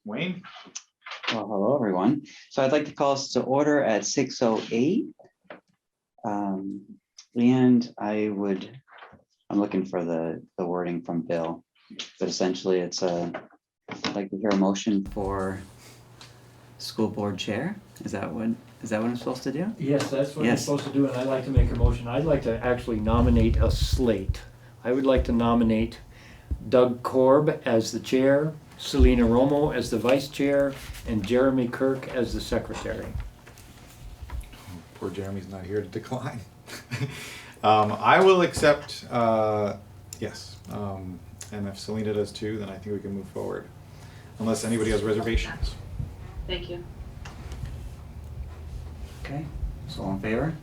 Wayne? Well, hello, everyone. So I'd like to call us to order at 6:08. And I'm looking for the wording from Bill, but essentially I'd like to hear a motion for school board chair. Is that what I'm supposed to do? Yes, that's what you're Yes. supposed to do, and I'd like to make a motion. I'd like to actually nominate a slate. I would like to nominate Doug Korb as the chair, Selena Romo as the vice chair, and Jeremy Kirk as the secretary. Poor Jeremy's not here to decline. I will accept, yes. And if Selena does too, then I think we can move forward. Unless anybody has reservations. Thank you. Okay, so all in favor?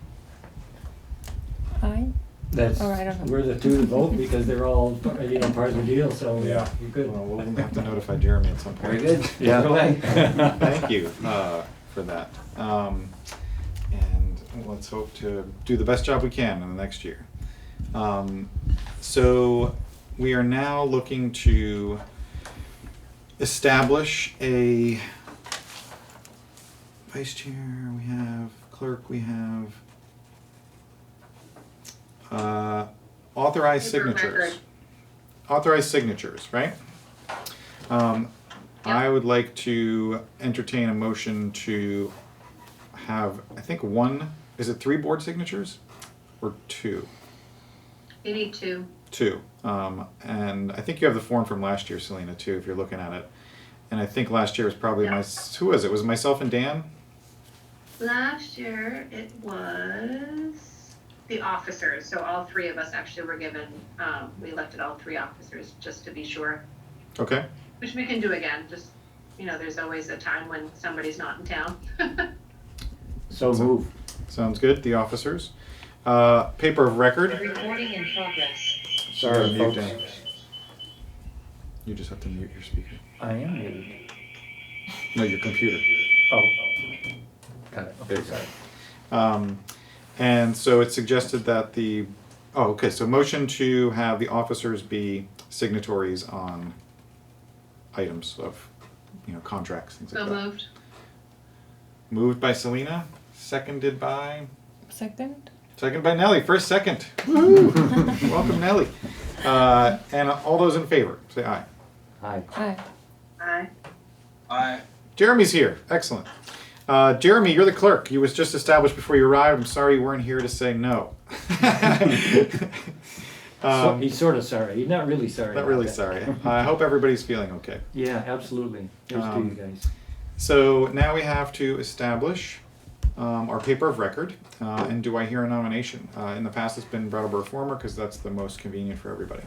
Aye. That's, Oh, I don't know. we're the two to vote because they're all, part of the deal, so Yeah. you're good. Well, we'll have to notify Jeremy at some point. Very good. Yeah. Take it away. Thank you for that. And let's hope to do the best job we can in the next year. So we are now looking to establish a vice chair, we have clerk, we have authorized Paper signatures. record. Authorized signatures, right? I would like to entertain a motion to have, I think is it 3 board signatures? Or 2? You need two. 2. And I think you have the form from last year, Selena, too, if you're looking at it. And I think last year was probably Yeah. who was it? Was it myself and Dan? Last year, it was the officers, so all 3 of us actually were given, we elected all 3 officers, just to be sure. Okay. Which we can do again, just, there's always a time when somebody's not in town. So move. Sounds good. The officers. Paper of record. Recording in progress. Sorry, Mute folks. Dan. You just have to mute your speaker. I am muted. No, your computer. Oh. Got it. There Okay, you go. sorry. And so it's suggested that so motion to have the officers be signatories on items of, contracts, things like So that. moved. Moved by Selena, seconded by Second? Nelli. First, second. Woohoo! Welcome, Nelli. And all those in favor, say aye. Aye. Aye. Aye. Jeremy's here. Excellent. Jeremy, you're the clerk. You was just established before you arrived. I'm sorry you weren't here to say no. He's sort of sorry. He's not really sorry. Not about really that. sorry. I hope everybody's feeling okay. Yeah, absolutely. Here's to you guys. So now we have to establish our paper of record. And do I hear a nomination? In the past, it's been Brattleboro Reformer because that's the most convenient for everybody.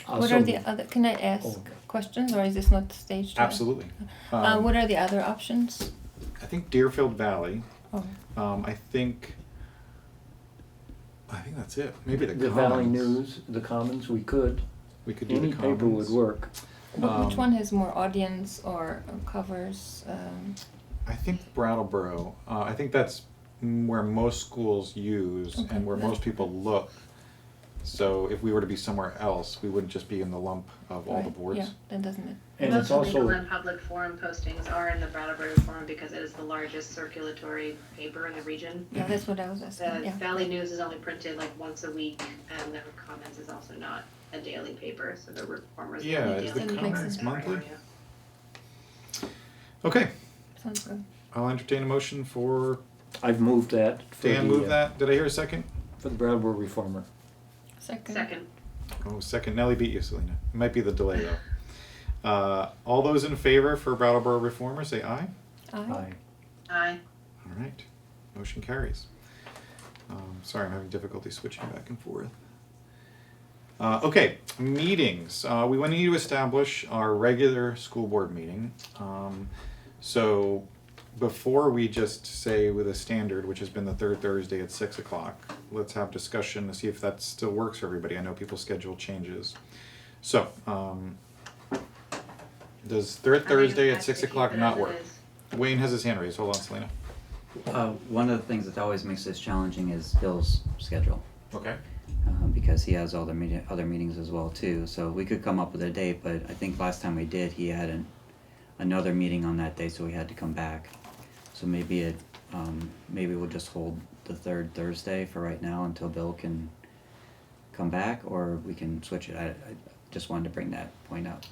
What So are the moved. other, can I ask Oh. questions, or is this not the stage? Absolutely. What are the other options? I think Deerfield Valley. Oh, I think that's it. Maybe the Valley Commons. News, the Commons, we could. We could do Any the paper Commons. would work. which one has more audience or covers? I think Brattleboro. I think that's where most schools use Okay. and where most people look. So if we were to be somewhere else, we wouldn't just be in the lump of all the Right, boards. Yeah, then doesn't it? And Most it's legal also, and public forum postings are in the Brattleboro Forum because it is the largest circulatory paper in the region. Yeah, that's what I was The asking, yeah. Valley News is only printed like once a week, and the Commons is also not a daily paper, so the Reformers. Yeah, only is the daily Commons paper in that monthly? area. Okay, Sounds good. I'll entertain a motion for I've moved that. For Dan. the, Move that. Did I hear a second? For the Brattleboro Reformer. Second. Oh, second. Nelly beat you, Selena. It might be the delay though. All those in favor for Brattleboro Reformer, say aye. Aye. Aye. All right, motion carries. Sorry, I'm having difficulty switching back and forth. Okay, meetings. We need to establish our regular school board meeting. So before we just say with a standard, which has been the 3rd Thursday at 6 o'clock, let's have discussion to see if that still works for everybody. I know people's schedule changes. So, does 3rd Thursday at 6 o'clock not work? Wayne has his hand raised. Hold on, Selena. One of the things that always makes this challenging is Bill's schedule. Okay. Because he has all the other meetings as well too. So we could come up with a date, but I think last time we did, he had another meeting on that day, so we had to come back. So maybe maybe we'll just hold the third Thursday for right now until Bill can come back, or we can switch it. I just wanted to bring that point up.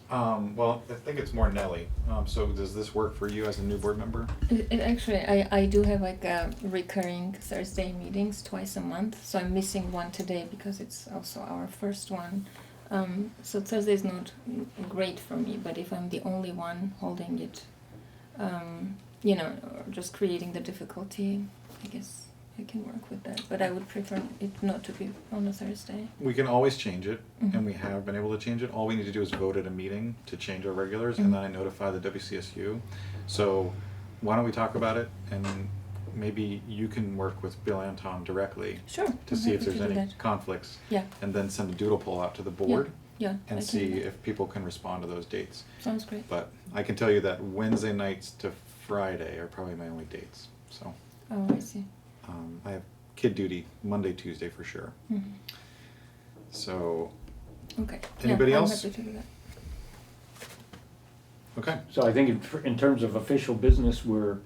Well, I think it's more Nelly. So does this work for you as a new board member? Actually, I do have like recurring Thursday meetings twice a month, so I'm missing one today because it's also our first one. So Thursday is not great for me, but if I'm the only one holding it, you know, or just creating the difficulty, I guess I can work with that. But I would prefer it not to be on a Thursday. We can always change it, Mhm. and we have been able to change it. All we need to do is vote at a meeting to change our regulars, and then I notify the WCSU. So why don't we talk about it, and maybe you can work with Bill and Tom directly Sure. to I'm see if happy there's to do any that. conflicts, Yeah. and then send a doodle poll out to the board Yeah. I and can see do that. if people can respond to those dates. Sounds great. But I can tell you that Wednesday nights to Friday are probably my only dates. So Oh, I see. I have kid duty Monday, Tuesday for sure. Mhm. So, Okay. Anybody yeah, else? I'm happy to do that. okay. So I think in terms of official business, we're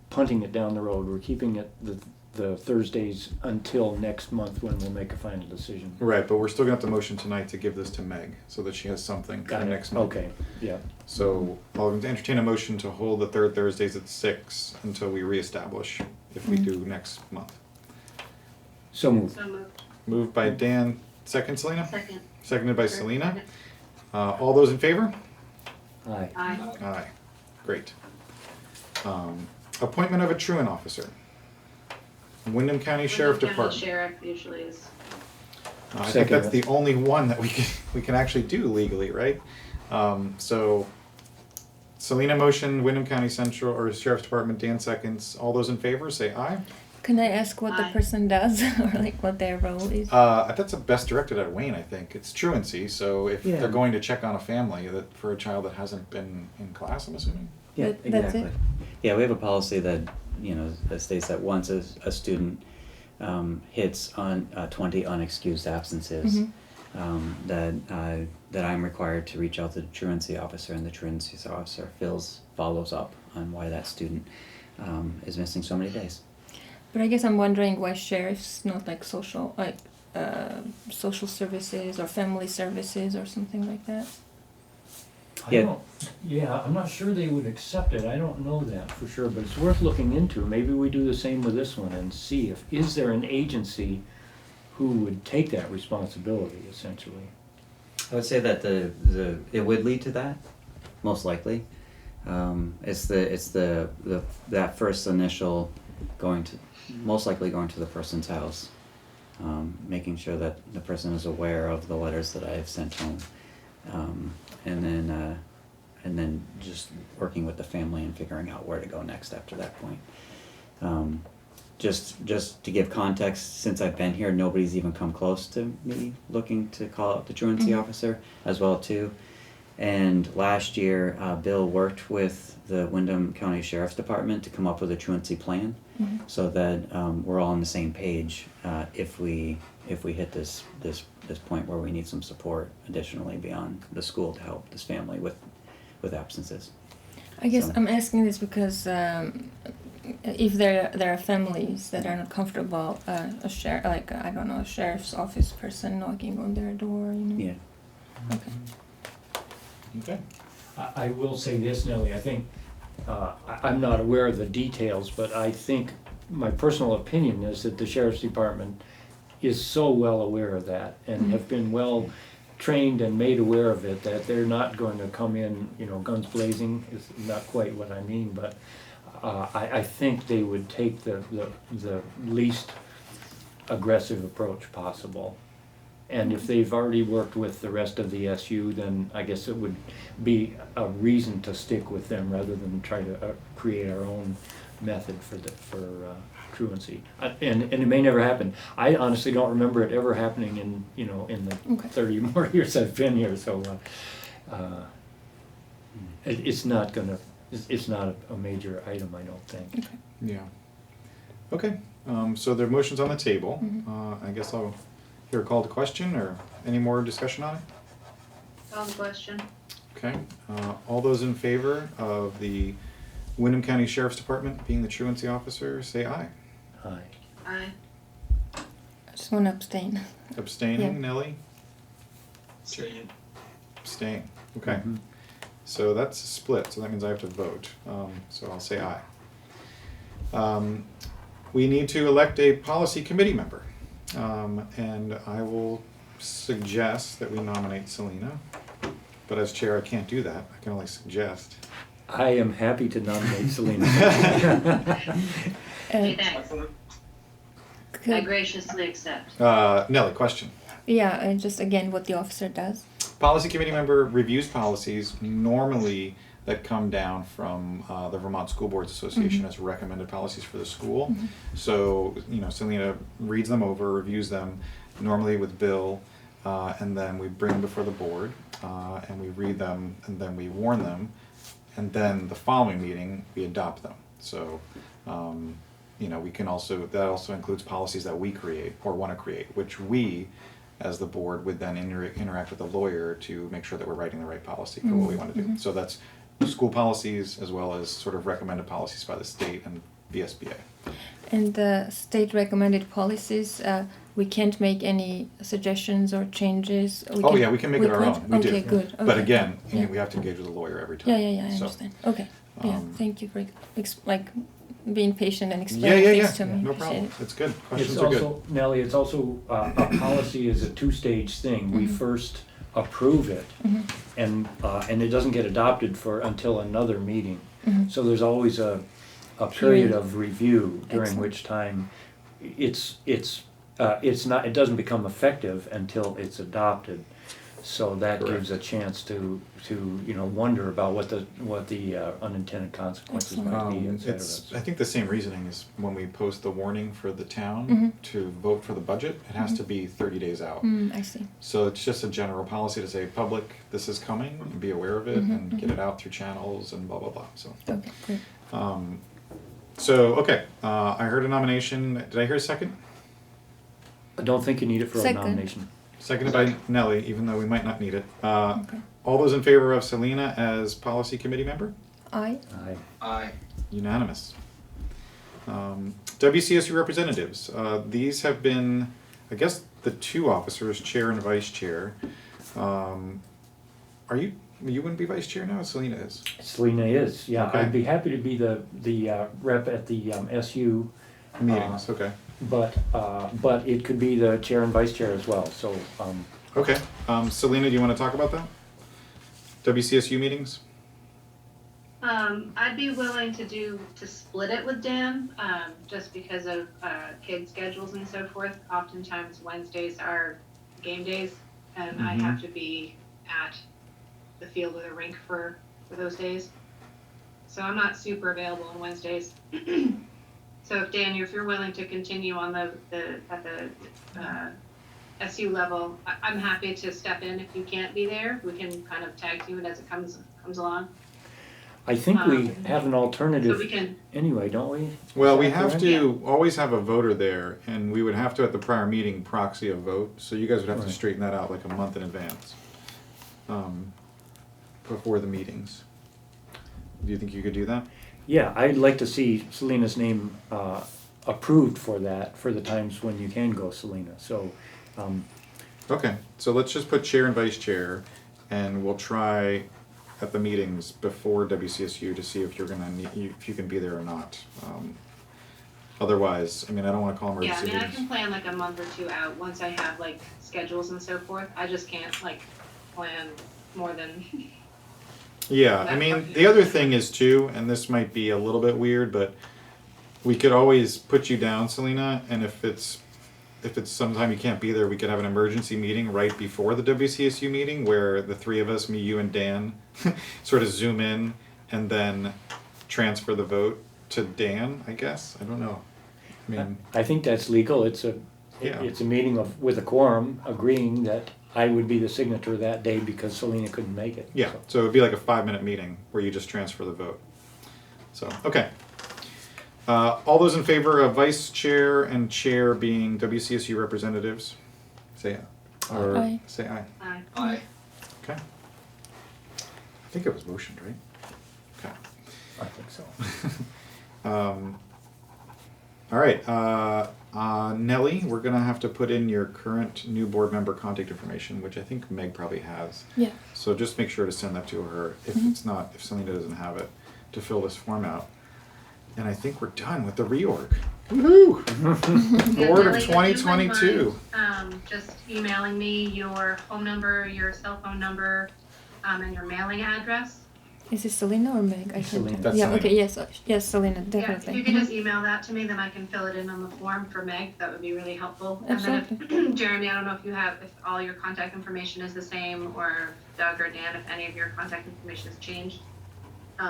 punting it down the road. We're keeping it the Thursdays until next month when we'll make a final decision. Right, but we're still gonna have to motion tonight to give this to Meg so that she has something for Got it. next month. Okay, yeah. So I'll entertain a motion to hold the third Thursdays at 6 until we reestablish if we do next month. So moved. So moved. Moved by Dan, second Selena? Second. Seconded by Selena. All those in favor? Aye. Aye. Aye. Great. Appointment of a truant officer. Wyndham County Sheriff Wyndham County Department. Sheriff usually is. I think Second. that's the only one that we can actually do legally, right? So Selena motion, Wyndham County Central or Sheriff's Department, Dan seconds. All those in favor, say aye. Can I ask what the Aye. person does or like what their role is? That's best directed at Wayne, I think. It's truancy, so if Yeah. they're going to check on a family that for a child that hasn't been in class, I'm assuming. Yeah, That's it? exactly. Yeah, we have a policy that, that states that once a student hits on 20 unexcused absences, that I'm required to reach out to the truancy officer, and the truancy officer follows up on why that student is missing so many days. But I guess I'm wondering why sheriffs, not like social services or family services or something like that. I'm not sure they would accept it. I don't know that for sure, but it's worth looking into. Maybe we do the same with this one and see is there an agency who would take that responsibility, essentially. I would say that it would lead to that, most likely. It's that first initial most likely going to the person's house, making sure that the person is aware of the letters that I've sent home, and then just working with the family and figuring out where to go next after that point. Just to give context, since I've been here, nobody's even come close to me looking to call out the truancy officer as well too. And last year, Bill worked with the Wyndham County Sheriff's Department to come up with a truancy plan, so that we're all on the same page if we hit this point where we need some support additionally beyond the school to help this family with absences. I guess So- I'm asking this because if there are families that are not comfortable, a sheriff's office person knocking on their door, Yeah. Okay. Okay. I will say this, Nellie, I think, I'm not aware of the details, but I think my personal opinion is that the Sheriff's Department is so well aware of that and have been well trained and made aware of it that they're not going to come in, guns blazing, is not quite what I mean, but I think they would take the least aggressive approach possible. And if they've already worked with the rest of the SU, then I guess it would be a reason to stick with them rather than try to create our own method for truancy. And it may never happen. I honestly don't remember it ever happening in the Okay. 30 more years I've been here. So it's not a major item, I don't think. Okay. Yeah. Okay, so there are motions on the table. I guess I'll hear a call to question or any more discussion on it? Call the question. Okay, all those in favor of the Wyndham County Sheriff's Department being the truancy officer, say aye. Aye. Aye. I just want to abstain. Abstaining, Yeah. Nelly? Abstain. Abstain, okay. Mhm. So that's a split, so that means I have to vote, so I'll say aye. We need to elect a policy committee member, and I will suggest that we nominate Selena, but as chair, I can't do that, I can only suggest. I am happy to nominate Selena. Okay, Uh, thanks. I could- graciously accept. Nelly, question. yeah, and just again what the officer does. Policy committee member reviews policies normally that come down from the Vermont School Boards Association as recommended policies for the school. So, you know, Selena reads them over, reviews them, normally with Bill, and then we bring them before the board, and we read them, and then we warn them, and then the following meeting, we adopt them. So, you know, we can also, that also includes policies that we create or want to create, which we, as the board, would then interact with the lawyer to make sure that we're writing the right policy for what we want to do. So that's school policies as well as sort of recommended policies by the state and VSBA. And the state recommended policies, we can't make any suggestions or changes. Oh, yeah, we can make it our can't? own. We do. Okay, good. But Okay. again, you know, Yeah. we have to engage with the lawyer every time. Yeah, I So, understand. Okay, yeah, um, thank you for like being patient and Yeah, explaining yeah, things yeah, to me. no Appreciate problem. it. It's good. It's Questions are good. also, Nellie, it's also, a policy is a two-stage thing. We first approve it, and it doesn't get adopted until another meeting. So there's always a period of review during Excellent. which time it's not, it doesn't become effective until it's adopted. So that Correct. gives a chance to, you know, wonder about what the unintended consequences might be, et cetera. It's, I think the same reasoning is when we post the warning for the town to vote for the budget, it has to be 30 days out. I see. So it's just a general policy to say, public, this is coming, and be aware of it, and get it out through channels and blah, blah, blah, so. Okay, great. Okay, I heard a nomination, did I hear a second? I don't think you need it for a Second. nomination. Seconded by Nelly, even though we might not need it. Okay. All those in favor of Selena as policy committee member? Aye. Aye. Aye. Unanimous. WCSU representatives, these have been, I guess, the two officers, chair and vice chair. You wouldn't be vice chair now, Selena is? Selena is, yeah. Okay. I'd be happy to be the rep at the SU. Meetings, okay. But it could be the chair and vice chair as well, so, Okay, Selena, do you want to talk about that? WCSU meetings? I'd be willing to split it with Dan, just because of, kid schedules and so forth. Oftentimes Wednesdays are game days, and I have to be at the field or the rink for those days. So I'm not super available on Wednesdays. So if Dan, if you're willing to continue on at the SU level, I'm happy to step in if you can't be there. We can kind of tag team it as it comes along. I think we have an So alternative we can, anyway, don't we? Well, we Is that have correct? to always have a voter there, and we would have to, at the prior meeting, proxy a vote, so you guys would have to Right. straighten that out like a month in advance, before the meetings. Do you think you could do that? Yeah, I'd like to see Selena's name approved for that, for the times when you can go, Selena, so, Okay, so let's just put chair and vice chair, and we'll try at the meetings before WCSU to see if you're gonna need, if you can be there or not. Otherwise, I mean, I don't wanna call them yeah, I emergency mean, I meetings. can plan like a month or two out, once I have like schedules and so forth. I just can't like plan more than, Yeah, I mean, the other thing is too, and this might be a little bit weird, but we could always put you down, Selena, and if it's sometime you can't be there, we could have an emergency meeting right before the WCSU meeting where the three of us, me, you, and Dan, sort of zoom in and then transfer the vote to Dan, I guess. I don't know. I mean, I think that's legal, it's a meeting with a quorum agreeing that I would be the signature that day because Selena couldn't make it. yeah, so. so it'd be like a 5-minute meeting where you just transfer the vote. So, okay. All those in favor of vice chair and chair being WCSU representatives, say aye. Or Aye. say aye. I Aye. Okay. I think it was motioned, right? Okay. I think so. All right, Nelli, we're gonna have to put in your current new board member contact information, which I think Meg probably has. Yeah. So just make sure to send that to her if it's not, if Selena doesn't have it, to fill this form out. And I think we're done with the reorg. Woohoo! Yeah, Board Nelli, of if you wouldn't 2022. mind, just emailing me your home number, your cell phone number, and your mailing address. Is it Selena or Meg? I Selena. can't. That's Yeah. Selena. Okay. Yes. Yes. Selena. Yeah, if Definitely. you could just email that to me, then I can fill it in on the form for Meg. That would be really helpful. And then if, Jeremy, I don't know if all your contact information is the same, or Doug or Dan, if any of your contact information has changed,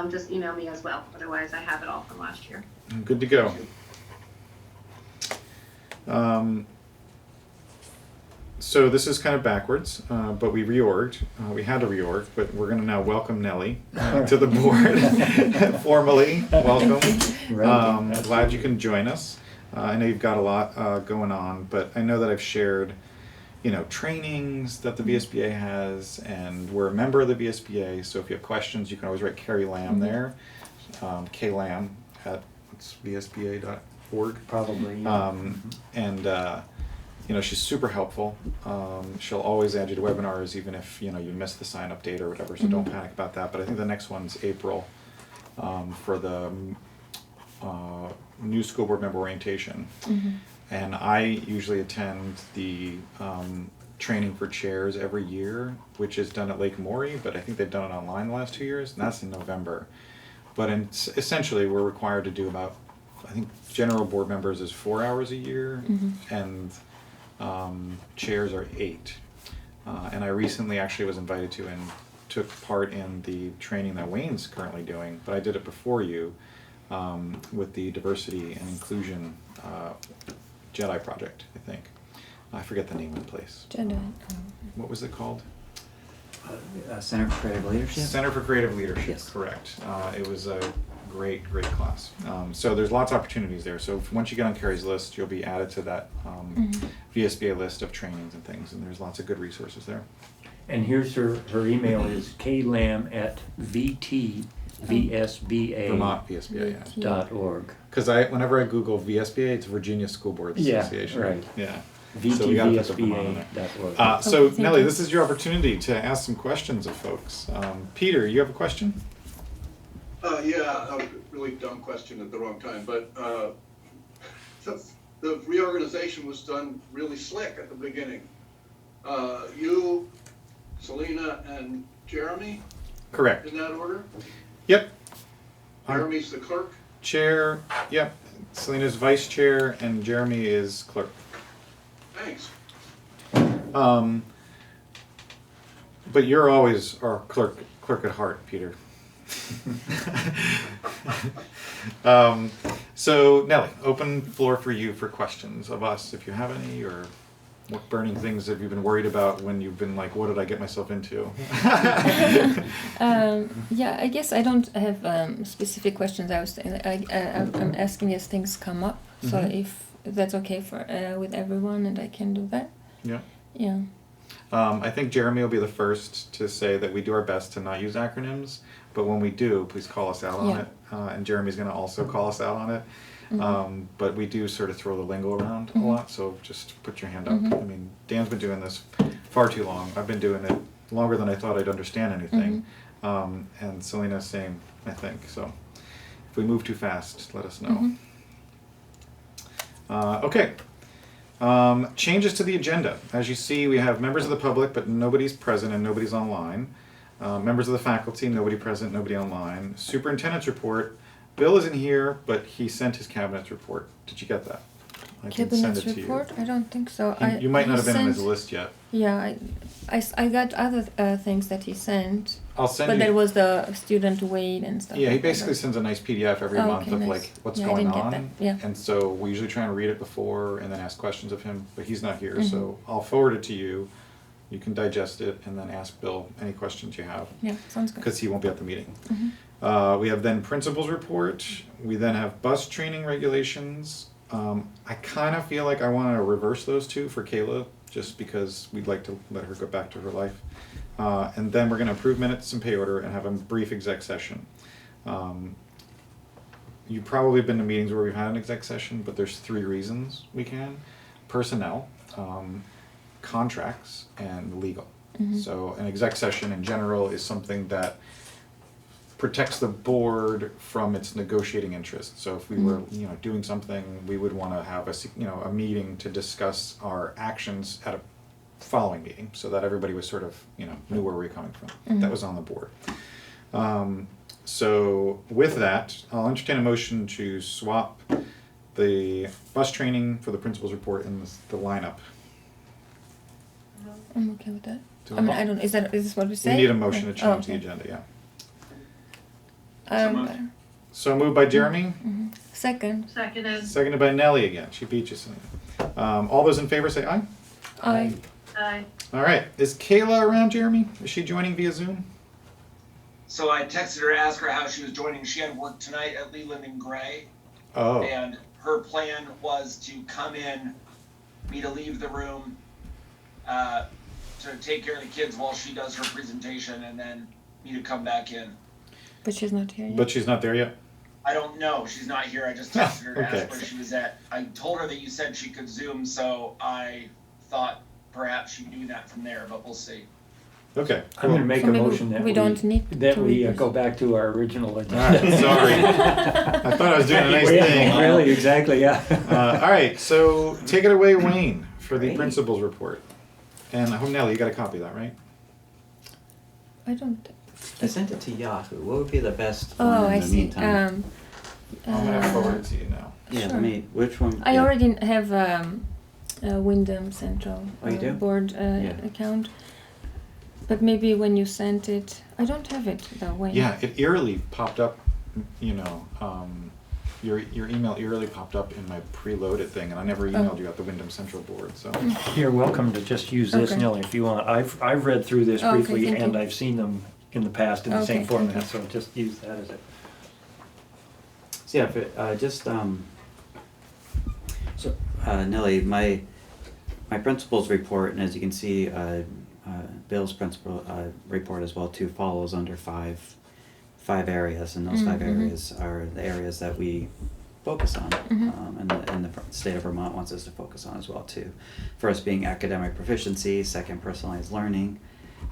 just email me as well. Otherwise, I have it all from last year. Good to go. So this is kind of backwards, but we reorged. We had to reorg, but we're going to now welcome Nelli to the board formally. Welcome. Right. Glad you can join us. I know you've got a lot going on, but I know that I've shared, trainings that the VSBA has, and we're a member of the VSBA. So if you have questions, you can always write Carrie Lamb there, klam at vsba.org. Probably. And she's super helpful. She'll always add you to webinars, even if you miss the sign up date or whatever. So don't panic about that. But I think the next one's April for the new school board member orientation. And I usually attend the training for chairs every year, which is done at Lake Maury. But I think they've done it online the last 2 years, and that's in November. But essentially, we're required to do about, I think, general board members is 4 hours a year, and chairs are 8. And I recently actually was invited to and took part in the training that Wayne's currently doing, but I did it before you with the Diversity and Inclusion Jedi Project, I think. I forget the name of the place. Jedi. What was it called? Center for Creative Leadership? Center for Creative Leadership, Yes. correct. It was a great class. So there's lots of opportunities there. So once you get on Carrie's list, you'll be added to that VSBA list of trainings and things, and there's lots of good resources there. And here's her email is klam@vtvsba.org. Vermont VSBA, yeah. Because whenever I Google VSBA, it's Virginia School Boards Yeah, Association. right. Yeah. So we gotta put the Vermont in there. vtvsba.org. So Okay, thank Nelli, you. this is your opportunity to ask some questions of folks. Peter, you have a question? Yeah, a really dumb question at the wrong time, but the reorganization was done really slick at the beginning. You, Selena, and Jeremy, Correct. in that order? Yep. Jeremy's the clerk? Chair, yep. Selena's vice chair and Jeremy is clerk. Thanks. But you're always our clerk at heart, Peter. So Nelli, open floor for you for questions of us if you have any, or what burning things have you been worried about when you've been like, what did I get myself into? Yeah, I guess I don't have specific questions. I'm asking as things come up. So if that's okay for with everyone, and I can do that. Yeah. Yeah. I think Jeremy will be the first to say that we do our best to not use acronyms, but when we do, please call us out on Yeah. it. And Jeremy's going to also call us out on it. But we do sort of throw the lingo around a lot, so just put your hand up. I mean, Dan's been doing this far too long. I've been doing it longer than I thought I'd understand anything. And Selena, same, I think. So if we move too fast, let us know. Okay. Changes to the agenda. As you see, we have members of the public, but nobody's present and nobody's online. Members of the faculty, nobody present, nobody online. Superintendent's report. Bill isn't here, but he sent his cabinet's report. Did you get that? I can send Cabinet's it to report? I don't think so. you. You might not he have been on his sent- list yet. Yeah, I got other things that he sent, I'll send but you. there was the student weight and stuff. Yeah, he like that, basically but- sends a nice PDF every Oh, month okay, of nice. like what's Yeah, I going didn't get on. that, yeah. And so we usually try and read it before and then ask questions of him, but he's not here, Mm-hmm. so I'll forward it to you. You can digest it and then ask Bill any questions you have, Yeah, sounds good. because he won't be at the meeting. Mm-hmm. We have then principals report. We then have bus training regulations. I kind of feel like I want to reverse those two for Kayla, just because we'd like to let her go back to her life. And then we're gonna approve minutes and pay order and have a brief exec session. You've probably been to meetings where we've had an exec session, but there's 3 reasons we can: personnel, contracts, and legal. So an exec session in general is something that protects the board from its negotiating interests. So if we were, doing something, we would want to have a meeting to discuss our actions at a following meeting, so that everybody was sort of, knew where we were coming from. That was on the board. So with that, I'll entertain a motion to swap the bus training for the principal's report in the lineup. I'm okay with that. Do I mean, we- I don't. Is this what we say? We need a motion to change the okay. agenda, yeah. So moved. So moved by Jeremy, Second. Seconded. seconded by Nelli again. She beat you, Selena. All those in favor say aye. Aye. Aye. All right. Is Kayla around, Jeremy? Is she joining via Zoom? So I texted her to ask her how she was joining. She had work tonight at Leland and Gray, Oh, and her plan was to come in, me to leave the room, to take care of the kids while she does her presentation, and then me to come back in. But she's not here yet. but she's not there yet? I don't know. She's not here. I just texted her to Okay. ask where she was at. I told her that you said she could Zoom, so I thought perhaps she'd do that from there, but we'll see. Okay. I'm gonna make So a maybe motion that we don't need that to we read go this. back to our original All agenda. right, sorry. I thought I was doing a nice Yeah, thing. Really, exactly, yeah. All right, so take it away, Wayne, for the Great. principal's report. And I hope, Nelly, you got a copy of that, right? I don't. I sent it to Yahoo. What would be the best Oh, one I in the see. meantime? I'm gonna forward it to you now. Yeah, sure. let me, which one? I yeah. already have Wyndham Central Oh, you do? board Yeah. account. But maybe when you sent it, I don't have it that way. Yeah, it eerily popped up, your email eerily popped up in my preloaded thing, and I never emailed you at the Wyndham Central board, so. You're welcome to just use this, Okay. Nellie, if you want. I've read through this Okay, briefly, thank and you. I've seen them in the past in the Okay, same thank format, you. so just use that as it. So yeah, Nellie, my principal's report, and as you can see, Bill's principal report as well too, follows under five areas, and those 5 areas are the areas that we focus on, and the state of Vermont wants us to focus on as well too. First being academic proficiency, second personalized learning,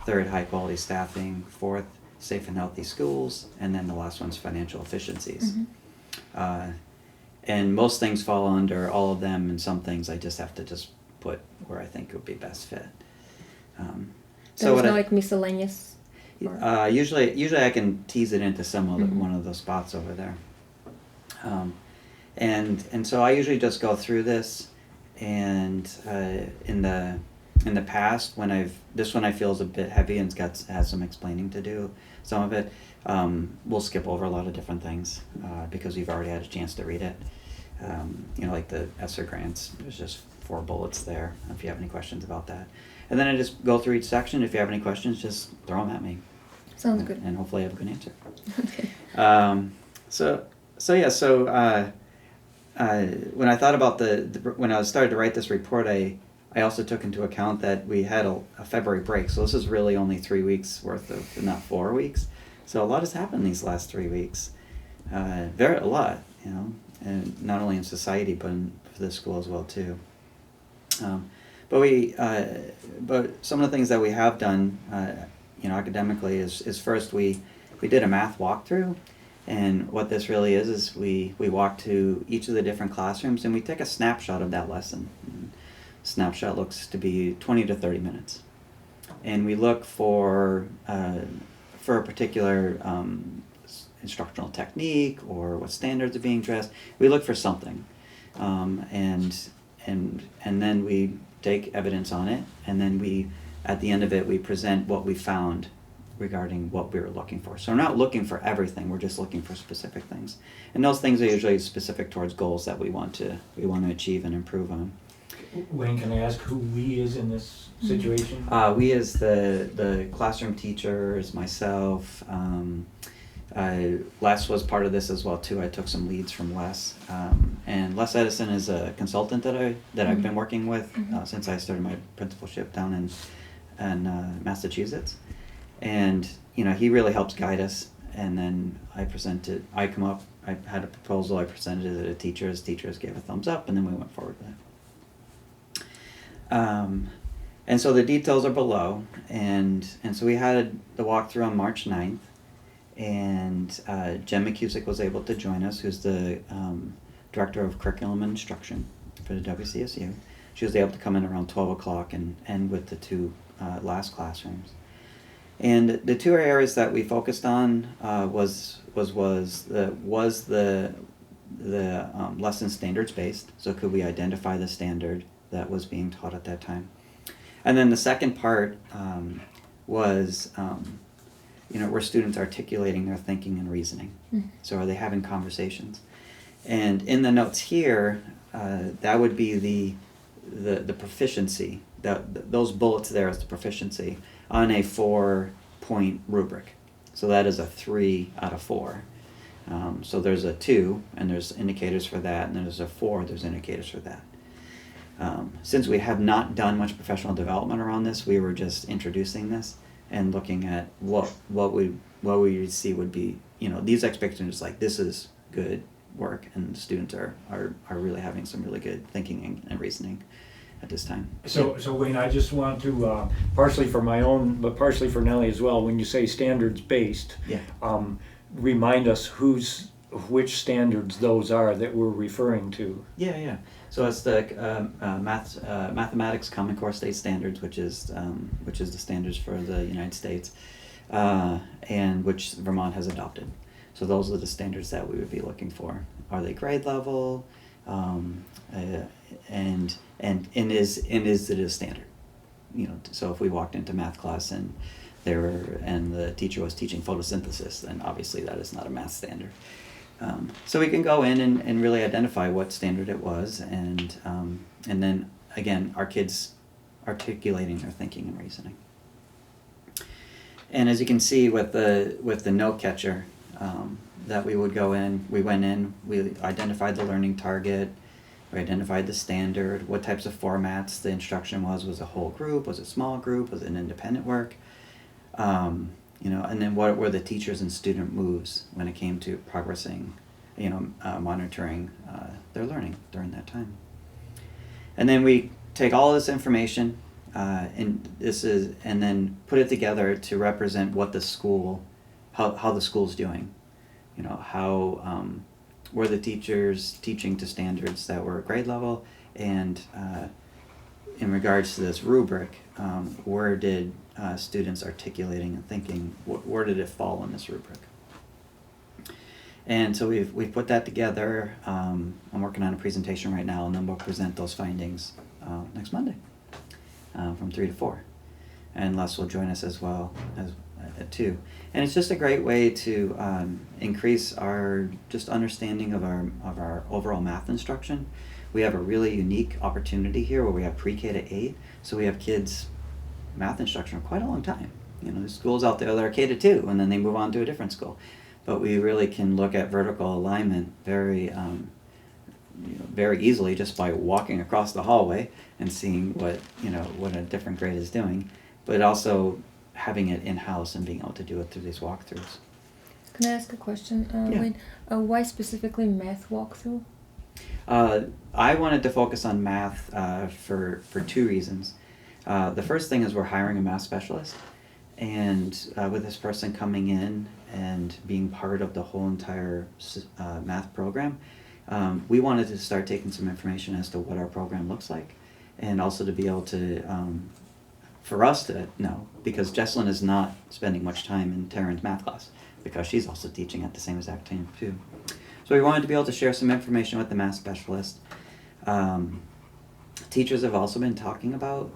third high quality staffing, fourth safe and healthy schools, and then the last one's financial efficiencies. And most things fall under all of them, and some things I just have to just put where I think would be best fit. There's what no I- like miscellaneous. Or- usually I can tease it into some of one of those spots over there. And so I usually just go through this, and in the past when this one I feel is a bit heavy and has some explaining to do. Some of it we'll skip over a lot of different things because we've already had a chance to read it. Like the ESSER grants, there's just 4 bullets there. If you have any questions about that. And then I just go through each section. If you have any questions, just throw them at me. Sounds good. And hopefully I have a good answer. Okay. When I thought about when I started to write this report, I also took into account that we had a February break. So this is really only 3 weeks worth of, not 4 weeks. So a lot has happened these last 3 weeks. A lot, and not only in society, but for the school as well too. But some of the things that we have done, academically is first we did a math walkthrough, and what this really is we walk to each of the different classrooms and we take a snapshot of that lesson. And snapshot looks to be 20 to 30 minutes, and we look for a particular instructional technique or what standards are being addressed. We look for something, and then we take evidence on it, and then at the end of it we present what we found regarding what we were looking for. So we're not looking for everything, we're just looking for specific things. And those things are usually specific towards goals that we want to achieve and improve on. Wayne, can I ask who we is in this situation? We as the classroom teachers, myself, Les was part of this as well too. I took some leads from Les, and Les Edison is a consultant that I've been working with since I started my principalship down Massachusetts, and he really helps guide us. And then I come up, I had a proposal, I presented it to the teachers gave a thumbs up, and then we went forward with it. And so the details are below, and so we had the walkthrough on March 9th, and Jen McCusick was able to join us, who's the Director of Curriculum and Instruction for the WCSU. She was able to come in around 12 o'clock and end with the two last classrooms. And the two areas that we focused on was the lesson standards based. So could we identify the standard that was being taught at that time? And then the second part was were students articulating their thinking and reasoning? So are they having conversations? And in the notes here, that would be the proficiency. Those bullets there is the proficiency on a 4-point rubric. So that is a 3 out of 4. So there's a 2, and there's indicators for that, and there's a 4, there's indicators for that. Since we have not done much professional development around this, we were just introducing this and looking at what we see would be, these expectations, like this is good work, and the students are really having some really good thinking and reasoning at this time. So Wayne, I just want to, partially for my own, but partially for Nelli as well, when you say standards based, Yeah. Remind us which standards those are that we're referring to. Yeah. So it's the mathematics Common Core State Standards, which is the standards for the United States, and which Vermont has adopted. So those are the standards that we would be looking for. Are they grade level? And is it a standard? So if we walked into math class and the teacher was teaching photosynthesis, then obviously that is not a math standard. So we can go in and really identify what standard it was, and then again, our kids articulating their thinking and reasoning. And as you can see with the note catcher, that we would go in, we identified the learning target, we identified the standard, what types of formats the instruction was a whole group, was it small group, was it an independent work, and then what were the teachers and student moves when it came to progressing, monitoring their learning during that time. And then we take all this information, and then put it together to represent what the school, how the school's doing. How were the teachers teaching to standards that were grade level, and in regards to this rubric, where did students articulating and thinking, where did it fall in this rubric? And so we've put that together. I'm working on a presentation right now, and then we'll present those findings next Monday from 3 to 4. And Les will join us as well at 2. And it's just a great way to increase our just understanding of our overall math instruction. We have a really unique opportunity here where we have pre-K to 8, so we have kids math instruction for quite a long time. There's schools out there that are K to 2, and then they move on to a different school. But we really can look at vertical alignment very easily just by walking across the hallway and seeing what a different grade is doing, but also having it in-house and being able to do it through these walkthroughs. Can I ask a question? Yeah. Wayne, why specifically math walkthrough? I wanted to focus on math for 2 reasons. The first thing is we're hiring a math specialist, and with this person coming in and being part of the whole entire math program, we wanted to start taking some information as to what our program looks like, and also to be able to, for us to know, because Jesselyn is not spending much time in Taryn's math class, because she's also teaching at the same exact time too. So we wanted to be able to share some information with the math specialist. Teachers have also been talking about,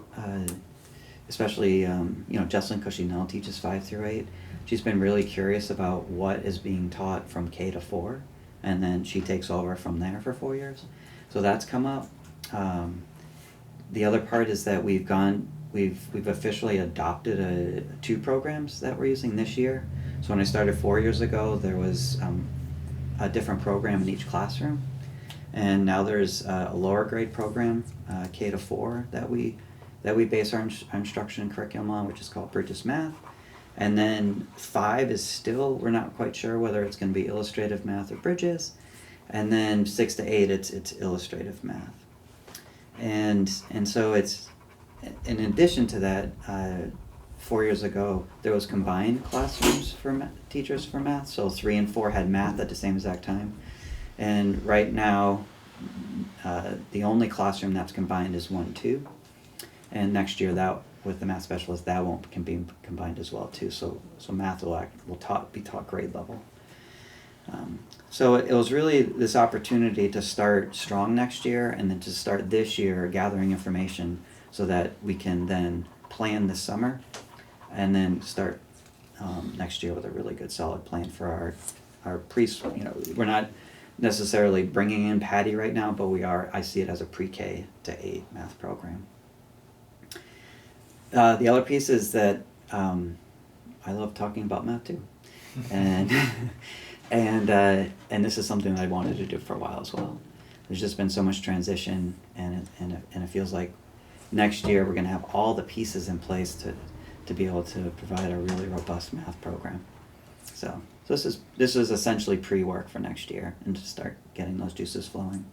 especially Jesselyn, because she now teaches 5 through 8. She's been really curious about what is being taught from K to 4, and then she takes over from there for 4 years. So that's come up. The other part is that we've officially adopted 2 programs that we're using this year. So when I started 4 years ago, there was a different program in each classroom, and now there's a lower grade program, K to 4, that we that we base our instruction and curriculum on, which is called Bridges Math. And then 5 is still, we're not quite sure whether it's going to be illustrative math or Bridges. And then 6 to 8, it's illustrative math. And so it's, in addition to that, 4 years ago, there was combined classrooms for teachers for math. So 3 and 4 had math at the same exact time. And right now, the only classroom that's combined is 1, 2. And next year, that with the math specialist, that can be combined as well too. So math will be taught grade level. So it was really this opportunity to start strong next year, and then to start this year gathering information so that we can then plan this summer, and then start next year with a really good solid plan for our we're not necessarily bringing in Patty right now, but I see it as a pre-K to 8 math program. The other piece is that I love talking about math too, and and this is something that I wanted to do for a while as well. There's just been so much transition, and it feels like next year we're going to have all the pieces in place to be able to provide a really robust math program. So this is essentially pre-work for next year, and to start getting those juices flowing.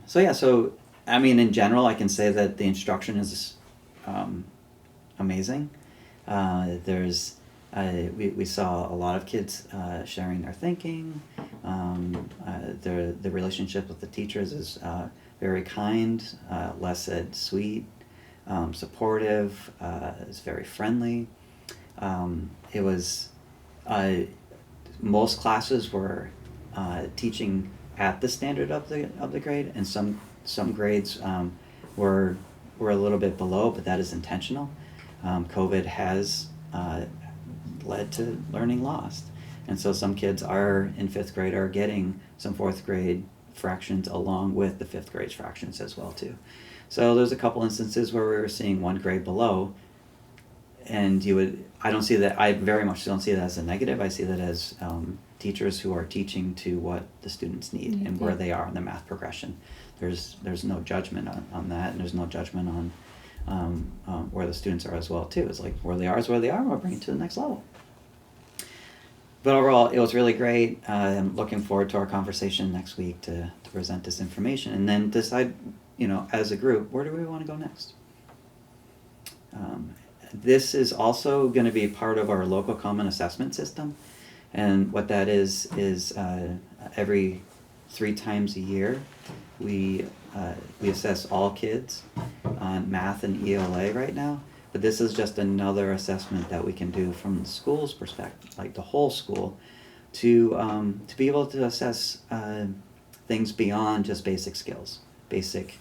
So I mean, in general, I can say that the instruction is amazing. We saw a lot of kids sharing their thinking. The relationship with the teachers is very kind. Les said sweet, supportive. Is very friendly. It was most classes were teaching at the standard of the grade, and some grades were a little bit below, but that is intentional. COVID has led to learning lost, and so some kids in 5th grade are getting some 4th grade fractions along with the 5th grade fractions as well too. So there's a couple instances where we were seeing 1 grade below, and I very much don't see that as a negative. I see that as teachers who are teaching to what the students need and where they are in the math progression. There's no judgment on that, and there's no judgment on where the students are as well too. It's like where they are is where they are. We'll bring it to the next level. But overall, it was really great. I'm looking forward to our conversation next week to present this information, and then decide, as a group, where do we want to go next. This is also going to be part of our local common assessment system, and what that is every 3 times a year we assess all kids on math and ELA right now, but this is just another assessment that we can do from the school's perspective, like the whole school, to be able to assess things beyond just basic skills, basic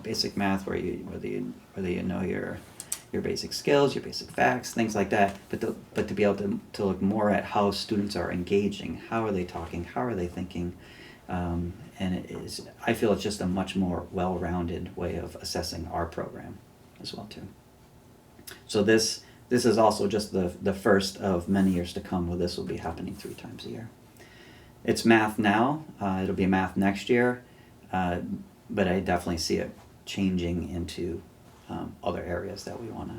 basic math, whether you know your basic skills, your basic facts, things like that, but to be able to look more at how students are engaging, how are they talking, how are they thinking, and I feel it's just a much more well-rounded way of assessing our program as well too. So this is also just the first of many years to come where this will be happening 3 times a year. It's math now, it'll be math next year, but I definitely see it changing into other areas that we want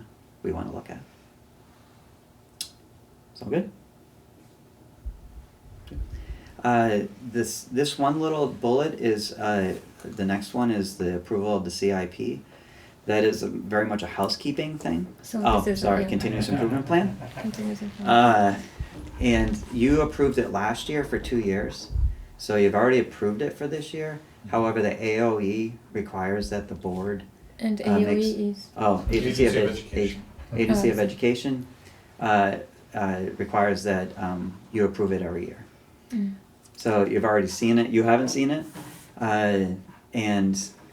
to look at. Sound good? This one little bullet is the next one is the approval of the CIP. That is very much a housekeeping thing. So this is continuous improvement plan. Continuous improvement. And you approved it last year for 2 years, so you've already approved it for this year. However, the AOE requires that the board And AOE is Agency of Education requires that you approve it every year. So you've already seen it. You haven't seen it, and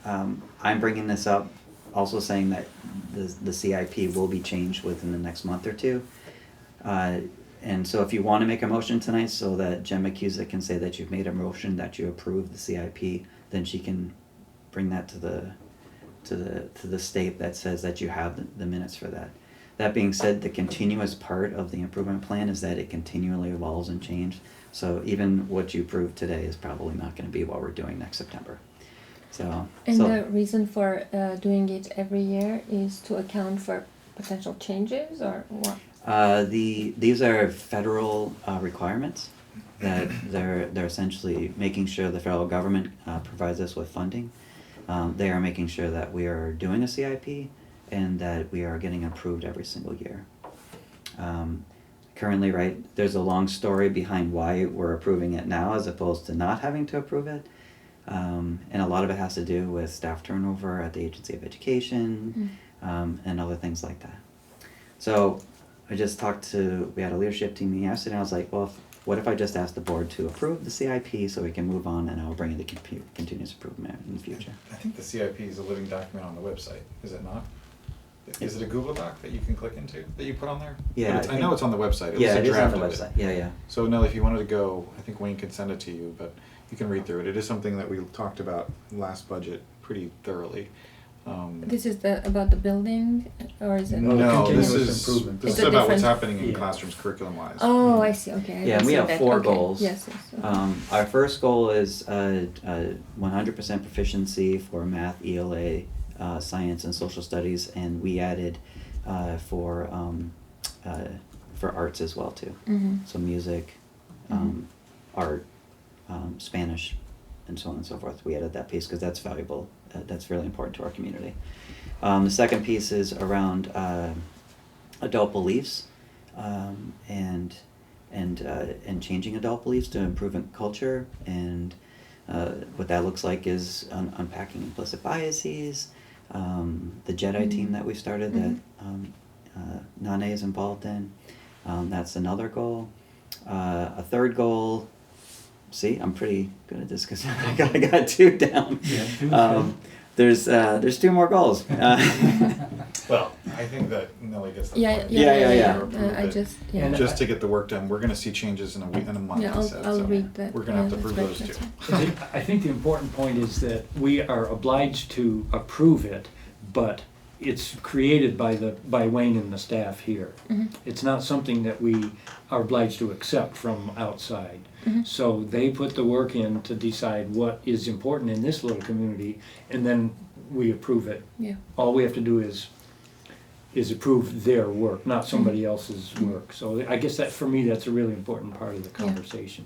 I'm bringing this up, also saying that the CIP will be changed within the next month or 2. And so if you want to make a motion tonight so that Jen McCusick can say that you've made a motion that you approve the CIP, then she can bring that to the state that says that you have the minutes for that. That being said, the continuous part of the improvement plan is that it continually evolves and changes. So even what you approved today is probably not going to be what we're doing next September. And so the reason for doing it every year is to account for potential changes, or what? these are federal requirements that they're essentially making sure the federal government provides us with funding. They are making sure that we are doing a CIP and that we are getting approved every single year. Currently, right, there's a long story behind why we're approving it now as opposed to not having to approve it. And a lot of it has to do with staff turnover at the Agency of Education, and other things like that. So we had a leadership team meeting yesterday, and I was like, well, what if I just ask the board to approve the CIP so we can move on, and I'll bring it to continuous improvement in the future. I think the CIP is a living document on the website, is it not? Is it a Google Doc that you can click into, that you put on there? Yeah, But I know it's on the website. Yeah, it was a is on draft the of it. website. Yeah. So Nelly, if you wanted to go, I think Wayne can send it to you, but you can read through it. It is something that we talked about last budget pretty thoroughly. This is about the building, or is it? No, No, this continuous is improvement. this It's is a about what's different- happening in Yeah. classrooms curriculum-wise. Oh, I see. Okay. I Yeah, and we see have that. 4 Okay. goals. Yes. Okay. Our first goal is 100% proficiency for math, ELA, science, and social studies, and we added for arts as well too. So music, art, Spanish, and so on and so forth. We added that piece because that's valuable. That's really important to our community. The second piece is around adult beliefs, and changing adult beliefs to improve culture. And what that looks like is unpacking implicit biases. The Jedi team that we started that Nane is involved in. That's another goal. A third goal. See, I'm pretty good at this because I got 2 down. There's 2 more goals. Well, I think that Nelly gets the Yeah. point. I just And Just to get the work done, we're gonna see changes in a week, in a month, Yeah, he said, I'll so read that. we're gonna have to Yeah, approve that's those great, two. that's fine. I think the important point is that we are obliged to approve it, but it's created by Wayne and the staff here. It's not something that we are obliged to accept from outside. So they put the work in to decide what is important in this little community, and then we approve it. Yeah. All we have to do is approve their work, not somebody else's work. So I guess that, for me, that's a really important part of the conversation.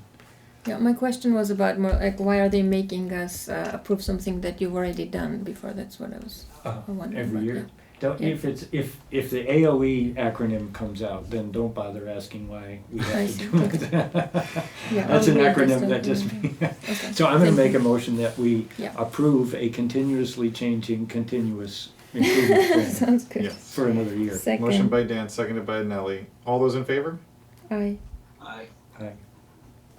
Yeah, my question was about more like, why are they making us approve something that you've already done before? That's what I was wondering. Every about, year. Yeah. If the AOE acronym comes out, then don't bother asking why we I have see, to do okay. it. Yeah, That's I'll an read this acronym that just document. Okay. So I'm gonna Thank make you. a motion that we Yeah. approve a continuously changing, continuous improvement plan Sounds good. Yes. for another year. Second. Motion by Dan, seconded by Nelly. All those in favor? Aye. Aye. Aye.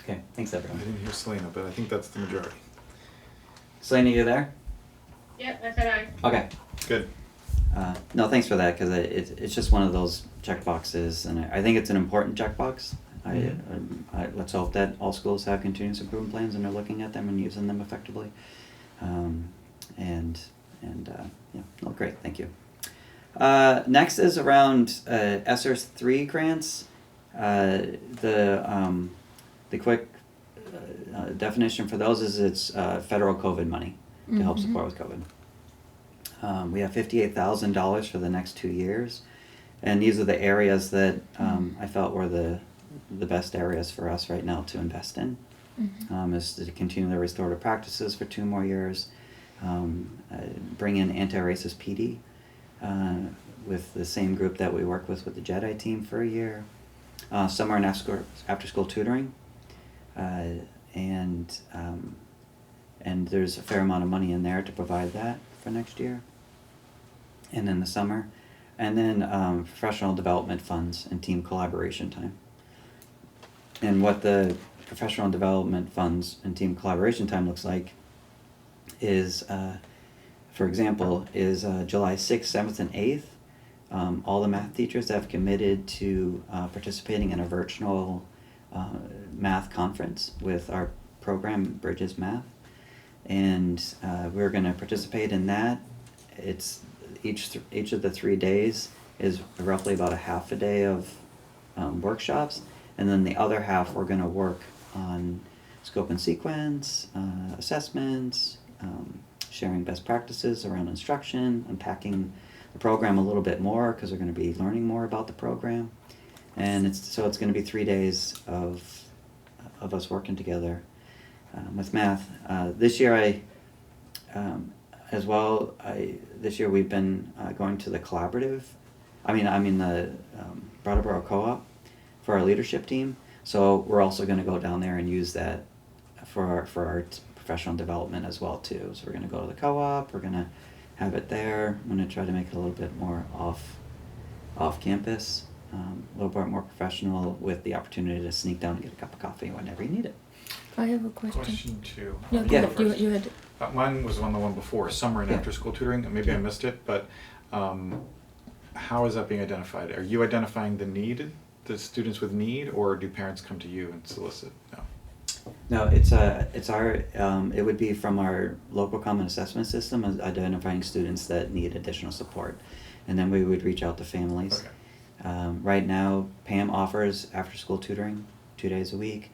Okay, thanks I everyone. didn't hear Selena, but I think that's the majority. Selena, you there? Yep, I said aye. Okay. Good. No, thanks for that, because it's just one of those check boxes, and I think it's an important checkbox. Let's hope that all schools have continuous improvement plans and are looking at them and using them effectively. Yeah, great, thank you. Next is around ESSER 3 grants. The quick definition for those is it's federal COVID money to help support with COVID. We have $58,000 for the next 2 years, and these are the areas that I felt were the best areas for us right now to invest in. Is to continue the restorative practices for 2 more years, bring in anti-racist PD with the same group that we work with the Jedi team for a year, summer and after-school tutoring, and there's a fair amount of money in there to provide that for next year, and in the summer, and then professional development funds and team collaboration time. And what the professional development funds and team collaboration time looks like is, for example, is July 6th, 7th, and 8th. All the math teachers have committed to participating in a virtual math conference with our program, Bridges Math. And we're going to participate in that. It's each of the 3 days is roughly about a half a day of workshops, and then the other half we're going to work on scope and sequence, assessments, sharing best practices around instruction, unpacking the program a little bit more because we're going to be learning more about the program. And it's going to be 3 days of us working together with math. This year this year we've been going to the collaborative. The Brattleboro co-op for our leadership team. So we're also going to go down there and use that for our professional development as well too. So we're going to go to the co-op. We're going to have it there. I'm going to try to make it a little bit more off campus, a little bit more professional, with the opportunity to sneak down and get a cup of coffee whenever you need it. I have a question. Question 2. No, Yeah. go ahead. You had. Mine was on the one before, summer and Yeah. after school tutoring, and maybe I missed it, but how is that being identified? Are you identifying the need, the students with need, or do parents come to you and solicit? No. No, it would be from our local common assessment system, identifying students that need additional support. And then we would reach out to families. Okay. Right now, Pam offers after-school tutoring 2 days a week.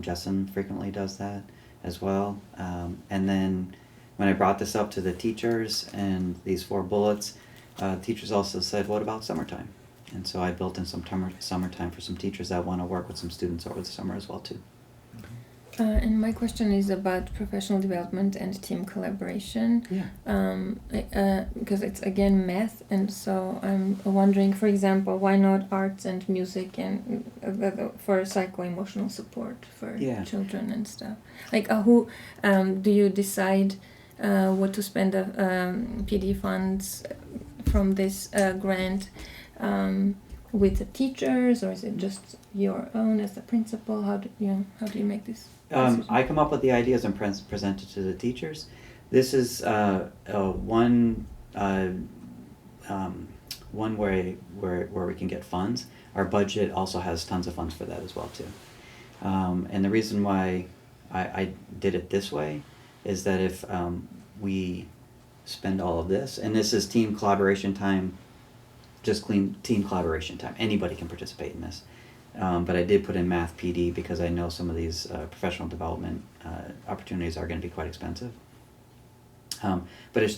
Justin frequently does that as well. And then when I brought this up to the teachers and these 4 bullets, teachers also said, what about summertime? And so I built in some summertime for some teachers that want to work with some students over the summer as well too. And my question is about professional development and team collaboration. Yeah. Because it's again math, and so I'm wondering, for example, why not arts and music and for psycho-emotional support for Yeah. children and stuff? Like, who do you decide what to spend the PD funds from this grant? With the teachers, or is it just your own as the principal? How do you make this decision? I come up with the ideas and present it to the teachers. This is one way where we can get funds. Our budget also has tons of funds for that as well too. And the reason why I did it this way is that if we spend all of this, and this is team collaboration time, just clean team collaboration time. Anybody can participate in this. But I did put in math PD because I know some of these professional development opportunities are going to be quite expensive. But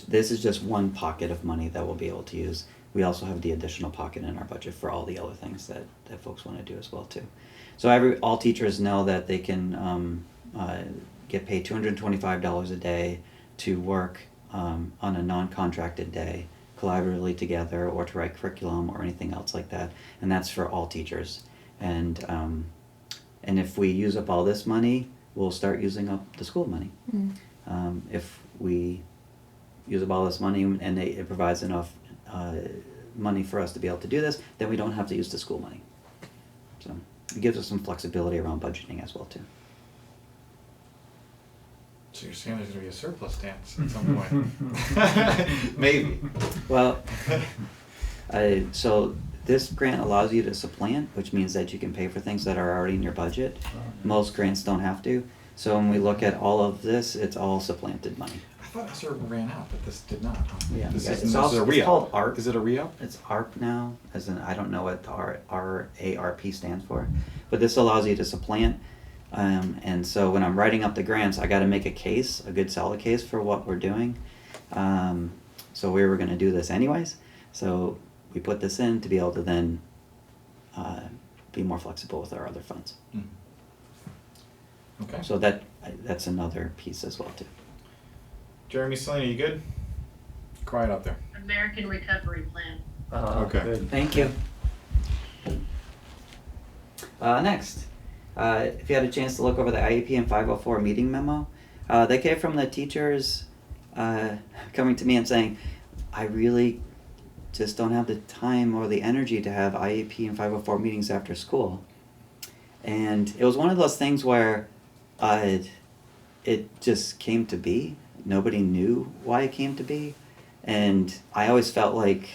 this is just one pocket of money that we'll be able to use. We also have the additional pocket in our budget for all the other things that folks want to do as well too. So all teachers know that they can get paid $225 a day to work on a non-contracted day, collaboratively together, or to write curriculum or anything else like that, and that's for all teachers. And if we use up all this money, we'll start using up the school money. If we use up all this money and it provides enough money for us to be able to do this, then we don't have to use the school money. So it gives us some flexibility around budgeting as well too. So you're saying there's going to be a surplus dance at some point? Maybe. Well, so this grant allows you to supplant, which means that you can pay for things that are already in your budget. Most grants don't have to. So when we look at all of this, it's all supplanted money. I thought this ran out, but this did not. Yeah, This it's is also- a it's re-up. called ARP. Is it a re-up? It's ARP now, as in, I don't know what the ARP stands for, but this allows you to supplant. And so when I'm writing up the grants, I got to make a good solid case for what we're doing. So we were going to do this anyways. So we put this in to be able to then be more flexible with our other funds. Okay. So that's another piece as well too. Jeremy, Selena, you good? Quiet out there. American Recovery Plan. Okay. Good. Thank you. Next, if you had a chance to look over the IEP and 504 meeting memo, they came from the teachers coming to me and saying, I really just don't have the time or the energy to have IEP and 504 meetings after school. And it was one of those things where it just came to be. Nobody knew why it came to be. And I always felt like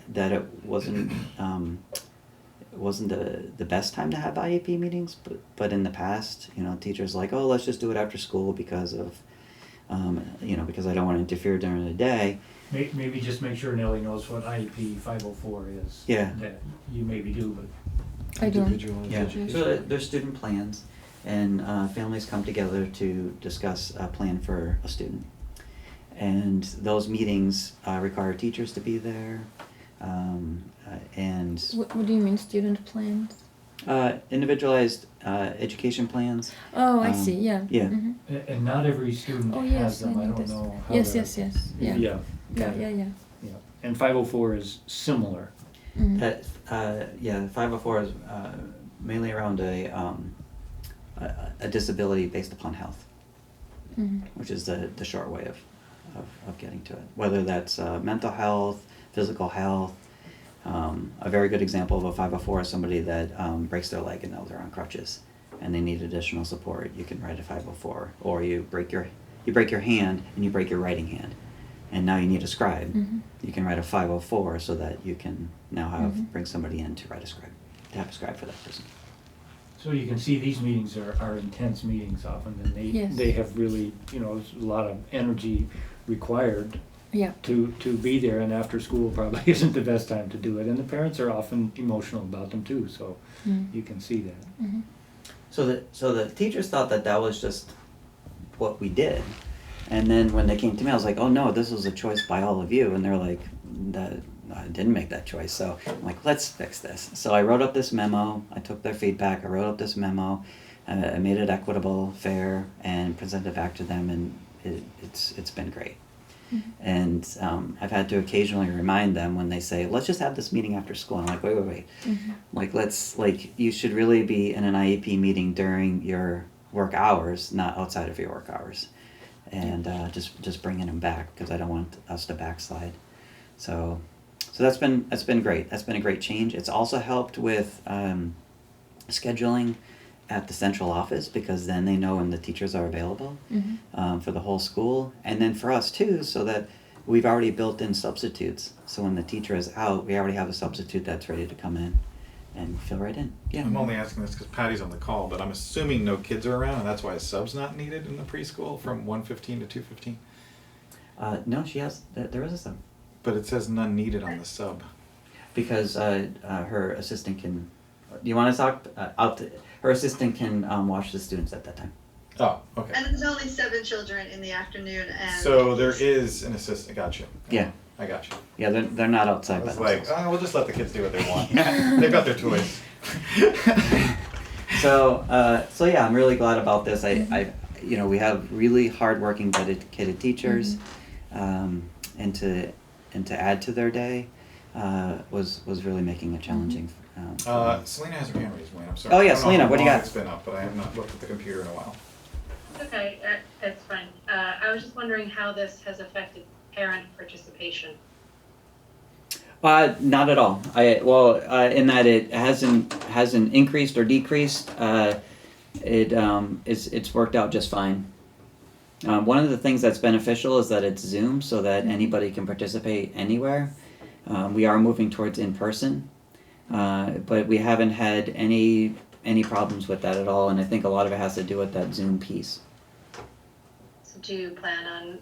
that it wasn't the best time to have IEP meetings, but in the past, teachers like, oh, let's just do it after school because of, because I don't want to interfere during the day. Maybe just make sure Nellie knows what IEP 504 is. Yeah. That you maybe do, but I don't. Individual Yeah, education. so there's student plans, and families come together to discuss a plan for a student. And those meetings require teachers to be there. And What do you mean student plans? individualized education plans. Oh, I Um, see. Yeah. yeah. Mhm. And not every student Oh has yes, I them, I know don't this. know how Yes, they're- yes, yes. Yeah. Yeah. Yeah, yeah, yeah. Yeah. And 504 is similar. Mhm. The 504 is mainly around a disability based upon health, Mhm. which is the short way of getting to it. Whether that's mental health, physical health. A very good example of a 504 is somebody that breaks their leg and now they're on crutches and they need additional support. You can write a 504, or you break your hand and you break your writing hand, and now you need a scribe. Mhm. You can write a 504 so that you can now Mhm. bring somebody in to write a scribe, to have a scribe for that person. So you can see these meetings are intense meetings often, and Yes. they have really, there's a lot of energy required Yeah. to be there, and after school probably isn't the best time to do it, and the parents are often emotional about them too, so Mm. you can see that. Mhm. So the teachers thought that was just what we did. And then when they came to me, I was like, oh no, this was a choice by all of you. And they're like, I didn't make that choice. So I'm like, let's fix this. So I wrote up this memo. I took their feedback. I wrote up this memo. I made it equitable, fair, and presented it back to them. And it's been great. Mhm. And I've had to occasionally remind them when they say, let's just have this meeting after school. I'm like, wait. Mhm. You should really be in an IEP meeting during your work hours, not outside of your work hours. And just bringing them back, because I don't want us to backslide. So that's been great. That's been a great change. It's also helped with scheduling at the central office, because then they know when the teachers are available Mhm. for the whole school, and then for us too, so that we've already built in substitutes. So when the teacher is out, we already have a substitute that's ready to come in and fill right in. Yeah. I'm only asking this because Patty's on the call, but I'm assuming no kids are around, and that's why a sub's not needed in the preschool from 1:15 to 2:15. No, she has. There is a sub, But it says none needed on the sub. because her assistant can. Do you want to talk out? Her assistant can watch the students at that time. Oh, okay. And there's only 7 children in the afternoon, and So there is an assistant. Gotcha. Yeah. I got you. Yeah, they're not I outside by was like, themselves. oh, we'll just let the kids do what they want. They've got their toys. So yeah, I'm really glad about this. We have really hardworking, dedicated teachers, and to add to their day was really making it challenging. For them. Selena has her hand raised, Wayne. I'm sorry. Oh, yeah, I don't know Selena, how what do you long got? It's been up, but I have not looked at the computer in a while. Okay, that's fine. I was just wondering how this has affected parent participation. Not at all. In that it hasn't increased or decreased. It's worked out just fine. One of the things that's beneficial is that it's Zoom, so that anybody can participate anywhere. We are moving towards in person, but we haven't had any problems with that at all, and I think a lot of it has to do with that Zoom piece. So do you plan on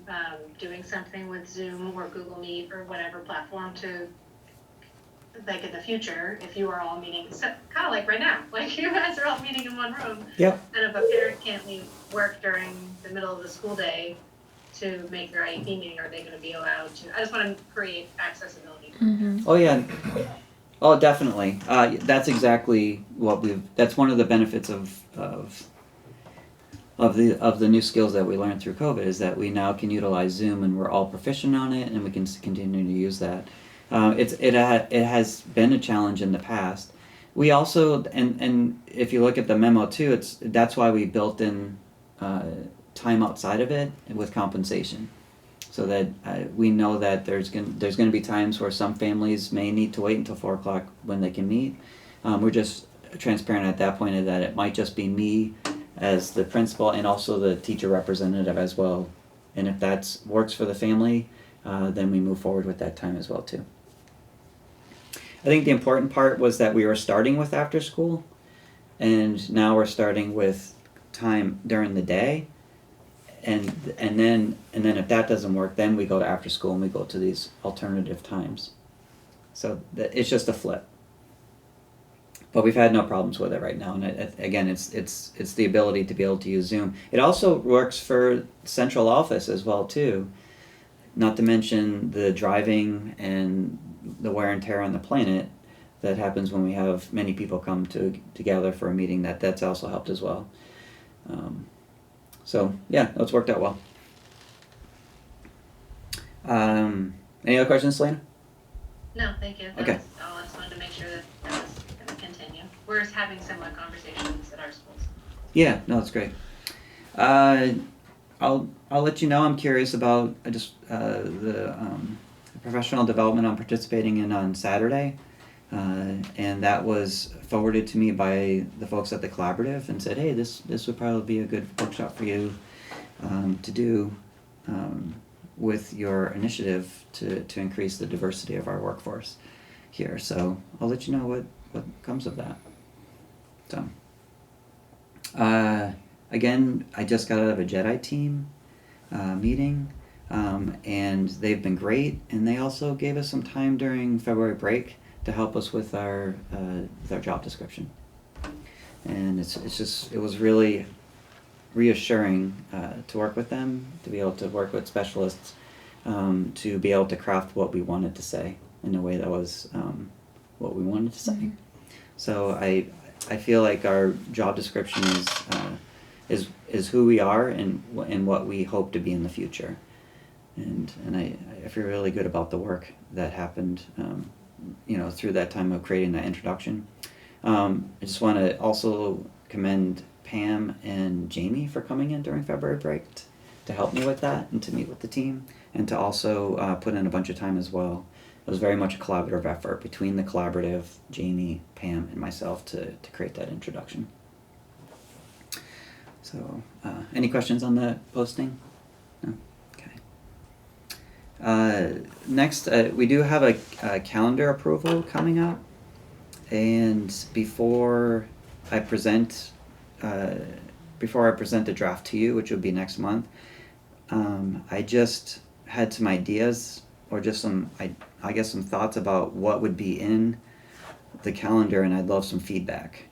doing something with Zoom or Google Meet or whatever platform to, like in the future, if you are all meeting, so, kind of like right now, like you guys are all meeting in one room, Yep. and if a parent can't leave work during the middle of the school day to make their IEP meeting, are they going to be allowed to? I just want to create accessibility. Mhm. Oh yeah. Oh, definitely. That's exactly what that's one of the benefits of the new skills that we learned through COVID, is that we now can utilize Zoom, and we're all proficient on it, and we can continue to use that. It has been a challenge in the past. We also, and if you look at the memo too, that's why we built in time outside of it with compensation, so that we know that there's going to be times where some families may need to wait until 4 o'clock when they can meet. We're just transparent at that point, that it might just be me as the principal and also the teacher representative as well. And if that works for the family, then we move forward with that time as well too. I think the important part was that we were starting with after school, and now we're starting with time during the day, and then if that doesn't work, then we go to after school and we go to these alternative times. So it's just a flip. But we've had no problems with it right now, and again, it's the ability to be able to use Zoom. It also works for central office as well too. not to mention the driving and the wear and tear on the planet that happens when we have many people come together for a meeting, that's also helped as well. So yeah, that's worked out well. Any other questions, Selena? No, thank you. Okay. That's all. I just wanted to make sure that was going to continue. We're having similar conversations at our schools. Yeah, no, that's great. I'll let you know. I'm curious about the professional development I'm participating in on Saturday, and that was forwarded to me by the folks at the collaborative and said, hey, this would probably be a good workshop for you to do with your initiative to increase the diversity of our workforce here. So I'll let you know what comes of that. So. Again, I just got out of a Jedi team meeting, and they've been great. And they also gave us some time during February break to help us with our job description. And it was really reassuring to work with them, to be able to work with specialists, to be able to craft what we wanted to say in a way that was what we wanted to say. Mm-hmm. So I feel like our job description is who we are and what we hope to be in the future, and I feel really good about the work that happened, through that time of creating that introduction. I just want to also commend Pam and Jamie for coming in during February break to help me with that and to meet with the team and to also put in a bunch of time as well. It was very much a collaborative effort between the collaborative, Jamie, Pam, and myself to create that introduction. So, any questions on the posting? No? Okay. Next, we do have a calendar approval coming up. And before I present the draft to you, which will be next month, I just had some ideas or just some thoughts about what would be in the calendar, and I'd love some feedback.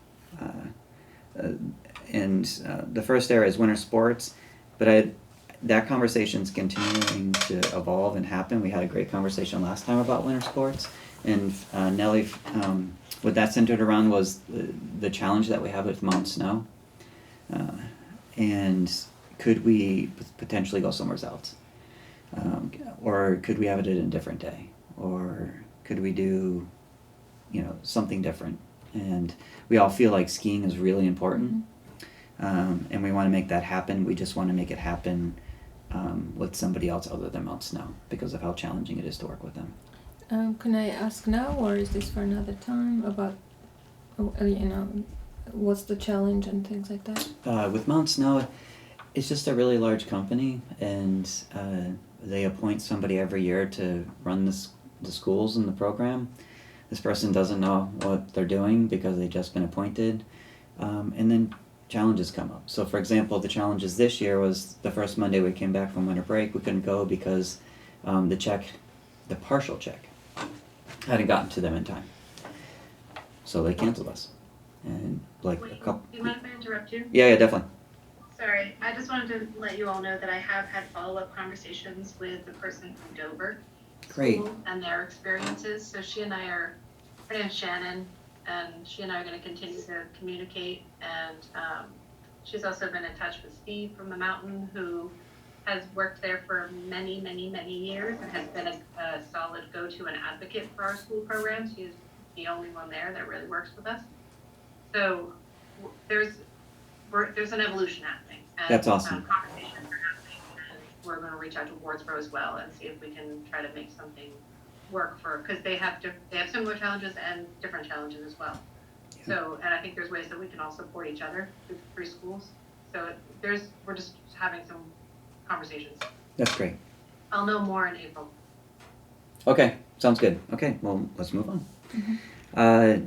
The first area is winter sports, but that conversation's continuing to evolve and happen. We had a great conversation last time about winter sports, and Nelli, what that centered around was the challenge that we have with Mount Snow, and could we potentially go somewhere else? Or could we have it at a different day? Or could we do, something different? And we all feel like skiing is really important, and we want to make that happen. We just want to make it happen with somebody else other than Mount Snow because of how challenging it is to work with them. Can I ask now, or is this for another time, about, what's the challenge and things like that? With Mount Snow, it's just a really large company, and they appoint somebody every year to run the schools in the program. This person doesn't know what they're doing because they've just been appointed, and then challenges come up. So for example, the challenges this year was the first Monday we came back from winter break, we couldn't go because the partial check hadn't gotten to them in time. So they canceled us. And Wait, do you mind if I interrupt you? Yeah, definitely. Sorry, I just wanted to let you all know that I have had follow-up conversations with the person from Dover Great. School and their experiences. So her name's Shannon, and she and I are going to continue to communicate. And she's also been in touch with Steve from the Mountain, who has worked there for many, many, many years and has been a solid go-to and advocate for our school programs. She's the only one there that really works with us. So there's an evolution happening. And, That's awesome. Conversations are happening, and we're going to reach out to Wardsboro as well and see if we can try to make something work because they have similar challenges and different challenges as well. Yeah. So, and I think there's ways that we can all support each other through free schools. So we're just having some conversations. That's great. I'll know more in April. Okay, sounds good. Okay, well, let's move on. Mm-hmm.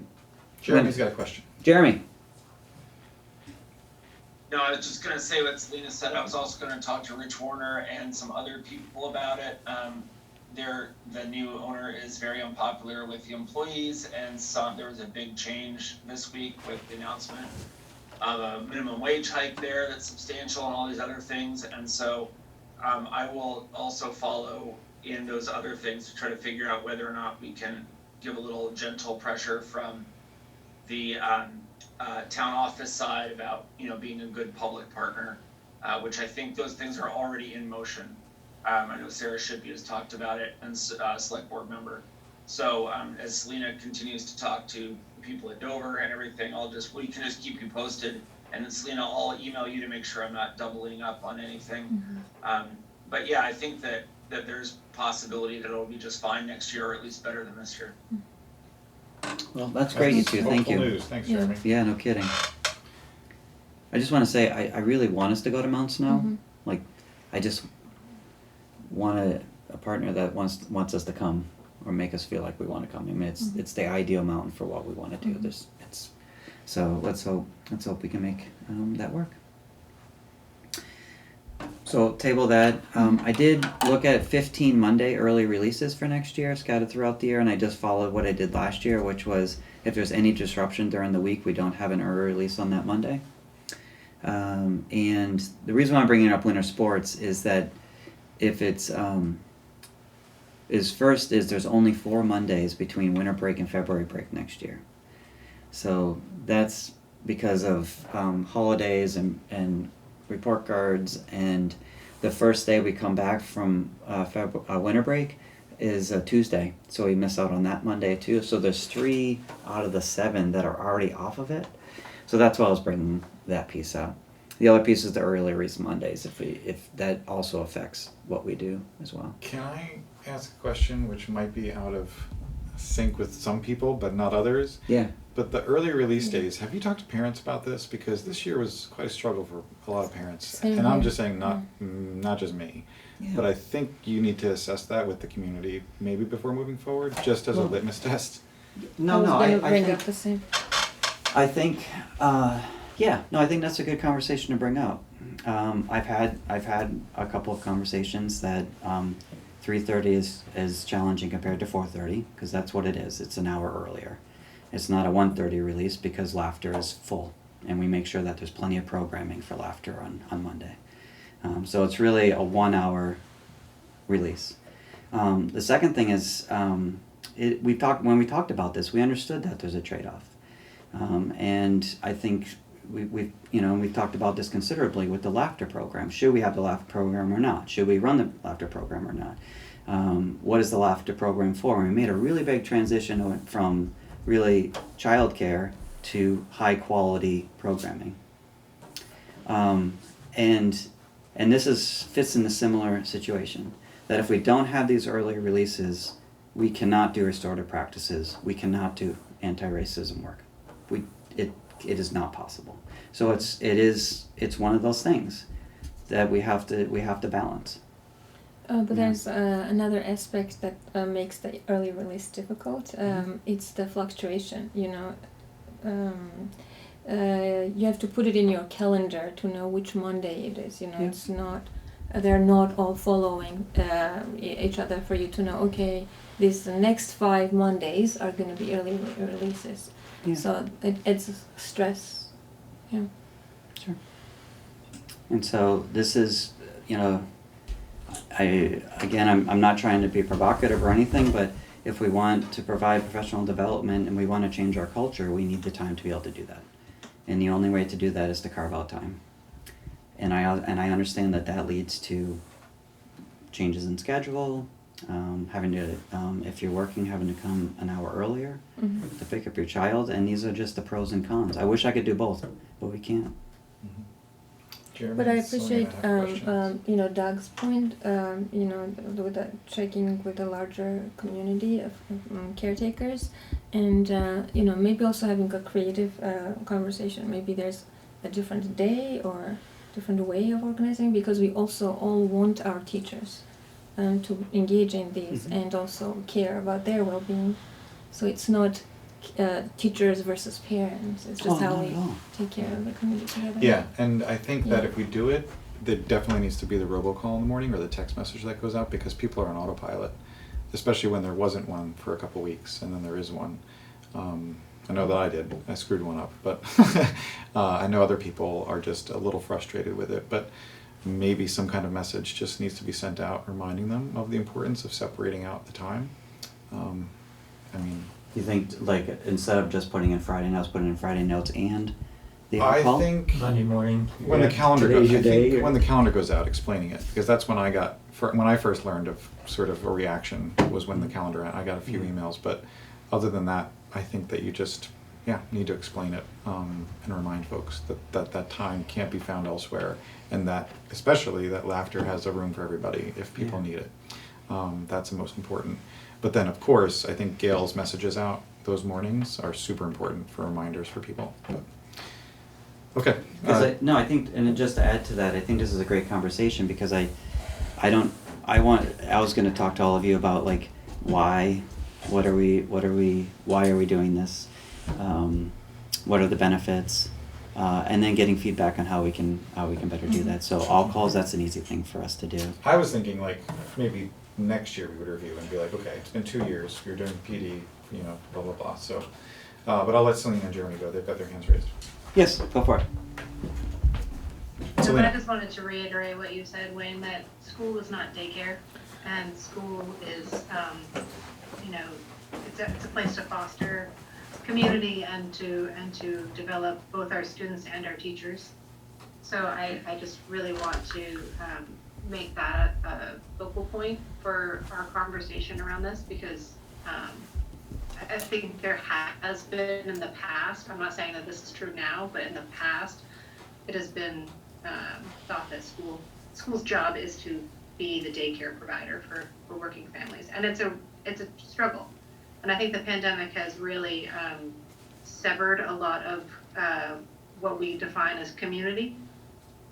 Jeremy's got a question. Jeremy. No, I was just going to say what Selena said. I was also going to talk to Rich Warner and some other people about it. The new owner is very unpopular with the employees, and there was a big change this week with the announcement of a minimum wage hike there that's substantial and all these other things. And so I will also follow in those other things to try to figure out whether or not we can give a little gentle pressure from the town office side about, being a good public partner, which I think those things are already in motion. I know Sarah Shippey has talked about it, and select board member. So as Selena continues to talk to people at Dover and everything, we can just keep you posted. And then Selena, I'll email you to make sure I'm not doubling up on anything. But yeah, I think that there's possibility that it'll be just fine next year, or at least better than this year. Well, that's great, you two, thank Hopeful you. news. Thanks, Yeah. Jeremy. Yeah, no kidding. I just want to say, I really want us to go to Mount Snow. Mhm. Like, I just want a partner that wants us to come or make us feel like we want to come. I mean, it's the ideal mountain for what we want to do. So let's hope we can make that work. So table that. I did look at 15 Monday early releases for next year, scattered throughout the year, and I just followed what I did last year, which was if there's any disruption during the week, we don't have an early release on that Monday. And the reason why I'm bringing up winter sports is that if it's there's only 4 Mondays between winter break and February break next year. So that's because of holidays and report cards, and the first day we come back from winter break is a Tuesday, so we miss out on that Monday too. So there's 3 out of the 7 that are already off of it. So that's why I was bringing that piece out. The other piece is the early release Mondays, if that also affects what we do as well. Can I ask a question which might be out of sync with some people, but not others? Yeah. But the early release days, have you talked to parents about this? Because this year was quite a struggle for a lot of parents. Same And I'm here. just saying, not just me. Yeah. But I think you need to assess that with the community, maybe before moving forward, just as a Well, little test. No, I was no, gonna I bring think up the same. I think, I think that's a good conversation to bring up. I've had a couple of conversations that 3:30 is challenging compared to 4:30 because that's what it is. It's an hour earlier. It's not a 1:30 release because Laughter is full, and we make sure that there's plenty of programming for Laughter on Monday. So it's really a 1 hour release. The second thing is when we talked about this, we understood that there's a trade-off. And I think we've talked about this considerably with the Laughter program. Should we have the Laughter program or not? Should we run the Laughter program or not? What is the Laughter program for? And we made a really big transition from really childcare to high quality programming. And this fits in a similar situation, that if we don't have these early releases, we cannot do restorative practices. We cannot do anti-racism work. It is not possible. So it's one of those things that we have to balance. But there's another aspect that makes the early release difficult. It's the fluctuation. You have to put it in your calendar to know which Monday it is. Yeah. It's not. They're not all following each other for you to know. Okay, these next 5 Mondays are going to be early releases. Yeah. So it's stress. Yeah. Sure. And so this is, I'm not trying to be provocative or anything, but if we want to provide professional development and we want to change our culture, we need the time to be able to do that. And the only way to do that is to carve out time. And I understand that leads to changes in schedule, having to, if you're working, having to come an hour earlier to pick up your child, and these are just the pros and cons. I wish I could do both, but we can't. Jeremy, But I Selena appreciate, have questions. Doug's point, with the checking with a larger community of caretakers, and maybe also having a creative conversation. Maybe there's a different day or different way of organizing, because we also all want our teachers to engage in these and also care about their well-being. So it's not teachers versus parents. It's just how not we at all. take care of the community together. Yeah, and I think that Yeah. if we do it, there definitely needs to be the robocall in the morning or the text message that goes out, because people are on autopilot, especially when there wasn't one for a couple weeks and then there is one. I know that I did. I screwed one up, but I know other people are just a little frustrated with it. But maybe some kind of message just needs to be sent out reminding them of the importance of separating out the time. I mean, You think like instead of just putting in Friday notes, putting in Friday notes and the I on-call? think Monday morning. when the yeah, calendar today's goes, your I day, think or- when the calendar goes out, explaining it, because that's when when I first learned of sort of a reaction was when the calendar. I got a few emails, but other than that, I think that you just need to explain it and remind folks that time can't be found elsewhere, and that especially that laughter has a room for everybody if people need it. That's the most important. But then, of course, I think Gail's messages out those mornings are super important for reminders for people. But, okay. No, I think, and then just to add to that, I think this is a great conversation because I was gonna talk to all of you about like why, why are we doing this? What are the benefits? And then getting feedback on how we can better do that. So all calls, that's an easy thing for us to do. I was thinking like maybe next year we would review and be like, okay, it's been 2 years, you're doing PD, blah, blah, blah. So, but I'll let Selena and Jeremy go. They've got their hands raised. Yes, go for it. So Selena. I just wanted to reiterate what you said, Wayne, that school is not daycare, and school is, it's a place to foster community and to develop both our students and our teachers. So I just really want to make that a focal point for our conversation around this, because I think there has been in the past, I'm not saying that this is true now, but in the past, it has been thought that school's job is to be the daycare provider for working families. And it's a struggle. And I think the pandemic has really severed a lot of what we define as community,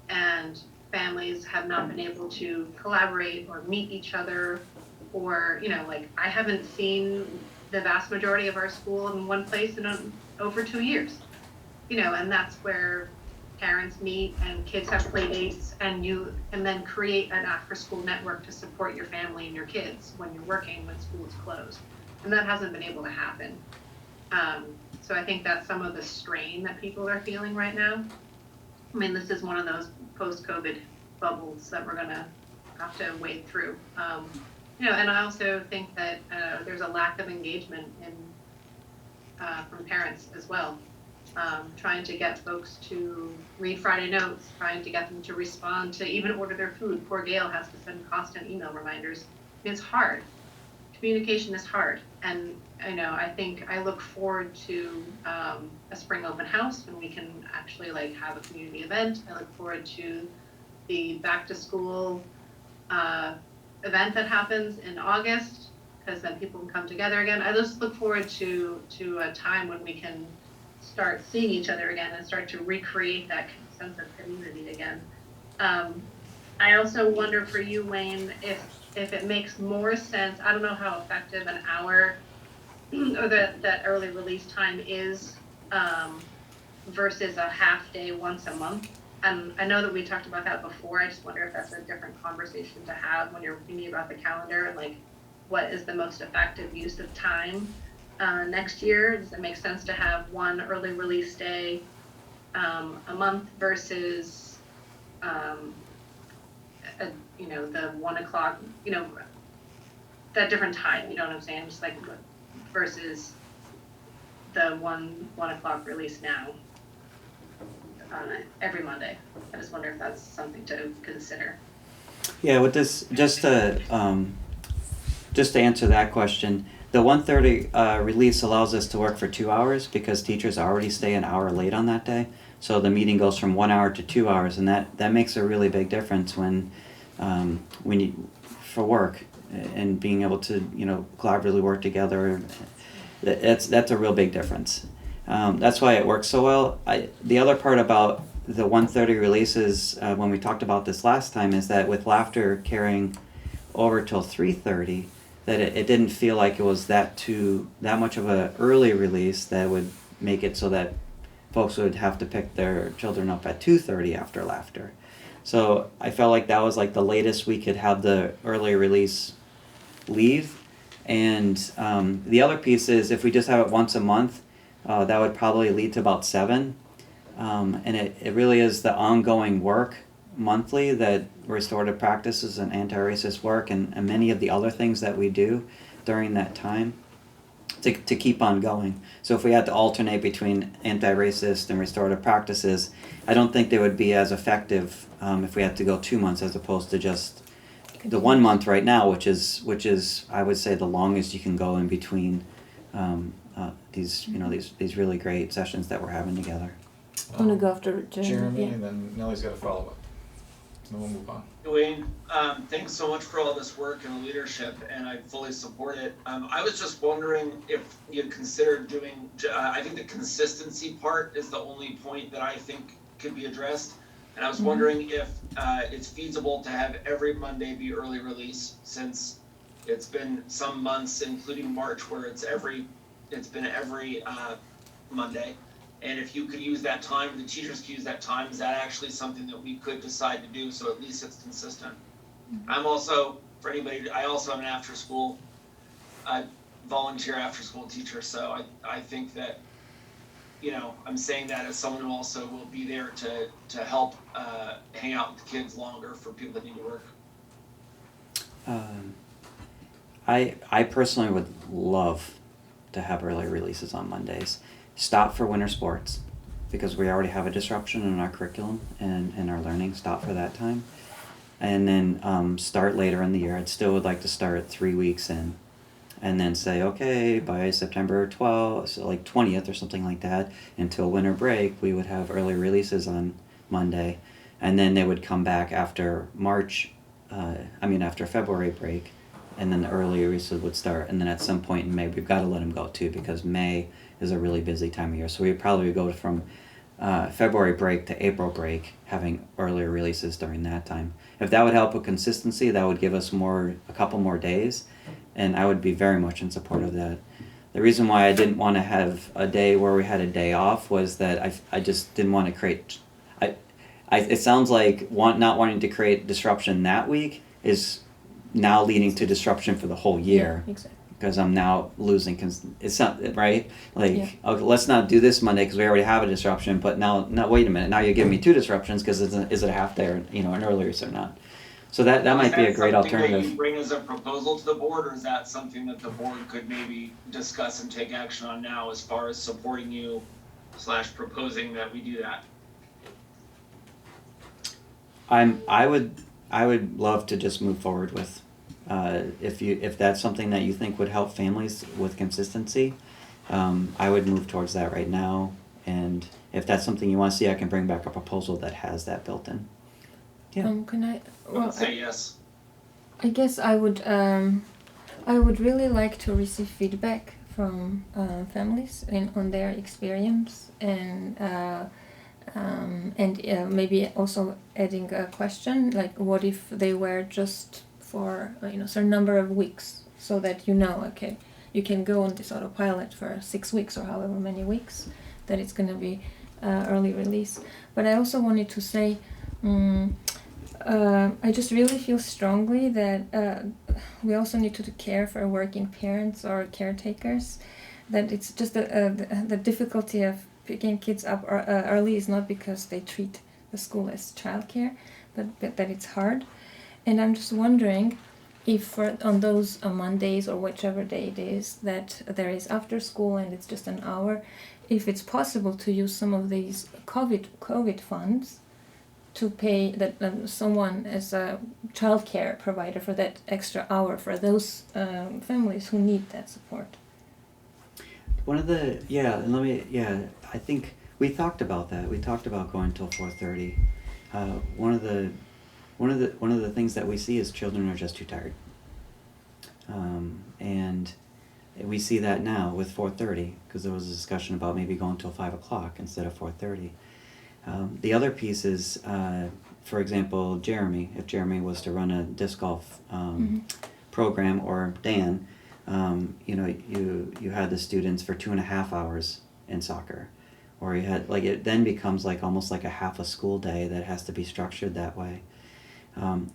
and families have not been able to collaborate or meet each other, or, I haven't seen the vast majority of our school in one place in over 2 years, and that's where parents meet and kids have play dates, and then create an after-school network to support your family and your kids when you're working when school is closed. And that hasn't been able to happen. So I think that's some of the strain that people are feeling right now. I mean, this is one of those post-COVID bubbles that we're gonna have to wade through. And I also think that there's a lack of engagement from parents as well. Trying to get folks to read Friday notes, trying to get them to respond to even order their food. Poor Gail has to send constant email reminders. It's hard. Communication is hard. And I think I look forward to a spring open house when we can actually have a community event. I look forward to the back to school event that happens in August, because then people can come together again. I just look forward to a time when we can start seeing each other again and start to recreate that sense of community again. I also wonder for you, Wayne, if it makes more sense, I don't know how effective an hour or that early release time is versus a half day once a month. And I know that we talked about that before. I just wonder if that's a different conversation to have when you're thinking about the calendar and what is the most effective use of time next year. Does it make sense to have one early release day a month versus the 1 o'clock, that different time, you know what I'm saying? Just versus the 1 o'clock release now every Monday. I just wonder if that's something to consider. Yeah, with this, just to answer that question, the 1:30 release allows us to work for 2 hours because teachers already stay an hour late on that day. So the meeting goes from 1 hour to 2 hours, and that makes a really big difference when you, for work and being able to collaboratively work together. That's a real big difference. That's why it works so well. The other part about the 1:30 releases, when we talked about this last time, is that with laughter carrying over till 3:30, that it didn't feel like it was that much of a early release that would make it so that folks would have to pick their children up at 2:30 after laughter. So I felt like that was the latest we could have the early release leave. And the other piece is if we just have it once a month, that would probably lead to about 7. And it really is the ongoing work monthly that restorative practices and anti-racist work and many of the other things that we do during that time to keep on going. So if we had to alternate between anti-racist and restorative practices, I don't think they would be as effective if we had to go 2 months as opposed to just the 1 month right now, which is I would say the longest you can go in between these these really great sessions that we're having together. I want to go after Jeremy, yeah. and then Nelly's got a follow up. Then we'll move on. Dwayne, thanks so much for all this work and leadership, and I fully support it. I was just wondering if you'd considered doing, I think the consistency part is the only point that I think could be addressed. And I was wondering if it's feasible to have every Monday be early release, since it's been some months, including March, where it's been every Monday. And if you could use that time, the teachers could use that time, is that actually something that we could decide to do, so at least it's consistent? I'm also, for anybody, I also am an after-school, volunteer after-school teacher, so I think that, I'm saying that as someone who also will be there to help hang out with the kids longer for people that need to work. I personally would love to have early releases on Mondays. Stop for winter sports, because we already have a disruption in our curriculum and our learning. Stop for that time. And then start later in the year. I'd still would like to start 3 weeks in. And then say, okay, by September 12th, so like 20th or something like that, until winter break, we would have early releases on Monday. And then they would come back after after February break. And then the early releases would start. And then at some point in May, we've got to let them go too, because May is a really busy time of year. So we'd probably go from February break to April break, having earlier releases during that time. If that would help with consistency, that would give us a couple more days, and I would be very much in support of that. The reason why I didn't want to have a day where we had a day off was that I just didn't want to create. It sounds like not wanting to create disruption that week is now leading to disruption for the whole year. Yeah, exactly. Because I'm now losing, it's not, right? Like, Yeah. okay, let's not do this Monday because we already have a disruption, but now wait a minute, now you're giving me 2 disruptions because is it a half day or, an earlier or not? So that might be a great Is that something that alternative. you bring as a proposal to the board, or is that something that the board could maybe discuss and take action on now as far as supporting you / proposing that we do that? I would love to just move forward with, if that's something that you think would help families with consistency, I would move towards that right now. And if that's something you want to see, I can bring back a proposal that has that built in. Yeah. Can I? I Well, would say yes. I guess I would really like to receive feedback from families on their experience, and maybe also adding a question like, what if they were just for certain number of weeks, so that okay, you can go on this autopilot for 6 weeks or however many weeks that it's going to be early release. But I also wanted to say, I just really feel strongly that we also need to care for working parents or caretakers. That it's just the difficulty of picking kids up early is not because they treat the school as childcare, but that it's hard. And I'm just wondering if on those Mondays or whichever day it is that there is after school and it's just an hour, if it's possible to use some of these COVID funds to pay that someone as a childcare provider for that extra hour for those families who need that support. I think we talked about that. We talked about going till 4:30. One of the things that we see is children are just too tired, and we see that now with 4:30, because there was a discussion about maybe going till 5 o'clock instead of 4:30. The other piece is, for example, Jeremy. If Jeremy was to run a disc golf program, or Dan, you had the students for 2.5 hours in soccer, or you had it then becomes almost like a half a school day that has to be structured that way.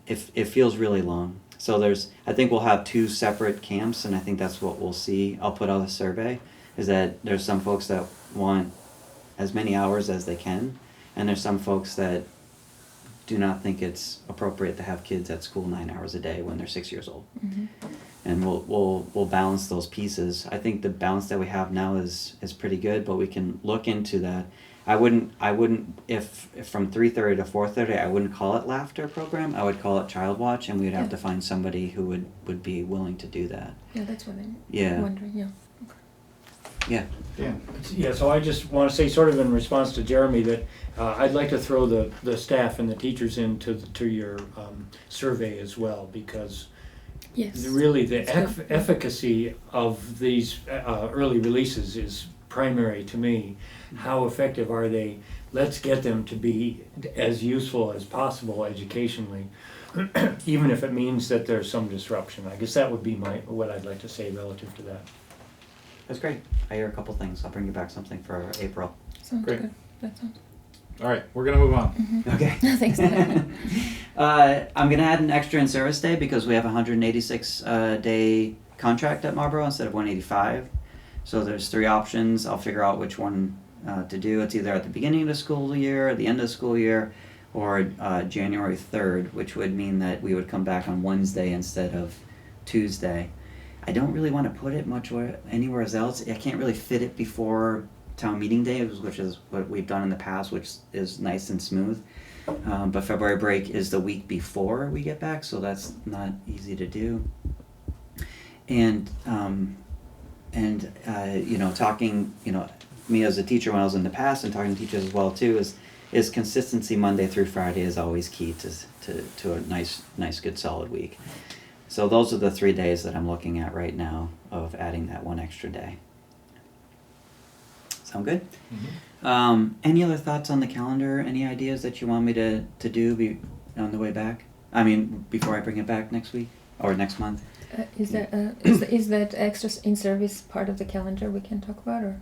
It feels really long. So I think we'll have 2 separate camps, and I think that's what we'll see. I'll put out a survey, is that there's some folks that want as many hours as they can, and there's some folks that do not think it's appropriate to have kids at school 9 hours a day when they're 6 years old. And we'll balance those pieces. I think the balance that we have now is pretty good, but we can look into that. I wouldn't if from 3:30 to 4:30, I wouldn't call it laughter program. I would call it child watch, and we'd have Yeah. to find somebody who would be willing to do that. Yeah, that's what I'm Yeah. wondering. Yeah. Yeah. Dan? Yeah, so I just want to say, sort of in response to Jeremy, that I'd like to throw the staff and the teachers into your survey as well, because Yes. really the That's good. efficacy of these early releases is primary to me. How effective are they? Let's get them to be as useful as possible educationally, even if it means that there's some disruption. I guess that would be what I'd like to say relative to that. That's great. I hear a couple things. I'll bring you back something for April. Sounds Great. good. That sounds. All right, we're gonna move on. Okay. Thanks, Dan. I'm gonna add an extra in service day because we have a 186 day contract at Marlboro instead of 185. So there's 3 options. I'll figure out which one to do. It's either at the beginning of the school year, at the end of the school year, or January 3rd, which would mean that we would come back on Wednesday instead of Tuesday. I don't really want to put it anywhere else. I can't really fit it before town meeting day, which is what we've done in the past, which is nice and smooth. But February break is the week before we get back, so that's not easy to do. And talking, me as a teacher when I was in the past, and talking to teachers as well too, is consistency Monday through Friday is always key to a nice good solid week. So those are the 3 days that I'm looking at right now of adding that one extra day. Sound good? Any other thoughts on the calendar? Any ideas that you want me to do on the way back? I mean, before I bring it back next week or next month? Is that extra in-service part of the calendar we can talk about, or?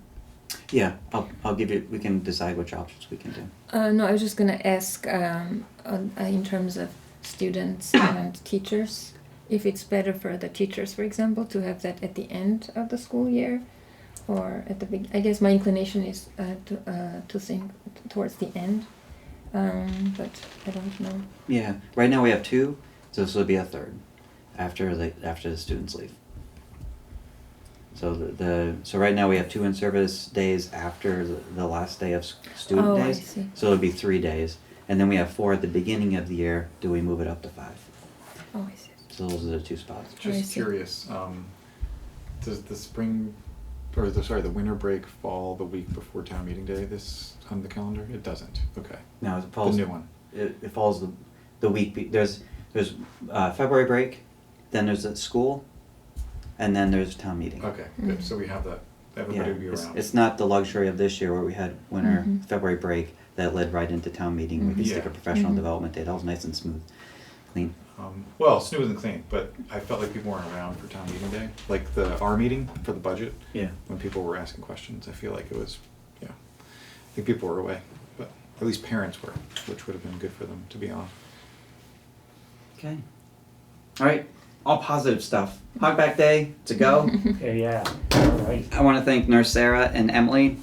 Yeah, I'll give you. We can decide which options we can do. No, I was just gonna ask in terms of students and teachers, if it's better for the teachers, for example, to have that at the end of the school year, or at the I guess my inclination is to think towards the end, but I don't know. Yeah, right now we have 2, so this will be a 3rd after the students leave. So so right now we have 2 in-service days after the last day of student days. I see. So it'll be 3 days, and then we have 4 at the beginning of the year. Do we move it up to 5? Oh, I see. So those are the 2 spots. I Just see. curious, does the winter break fall the week before town meeting day on the calendar? It doesn't, okay. No, it The falls. new one. It falls the week. There's February break, then there's a school, and then there's town meeting. Okay, good, so we have that, everybody will be around. It's not the luxury of this year where we had winter Mhm. February break that led right into town meeting. We could stick a professional Mhm. development day. That was nice and smooth, clean. Well, smooth and clean, but I felt like people weren't around for town meeting day, like our meeting for the budget. Yeah. When people were asking questions, I feel like it was, I think people were away, but at least parents were, which would have been good for them to be on. Okay. All right. All positive stuff. Hogback Day to go. Okay, yeah, all right. I want to thank Nurse Sarah and Emily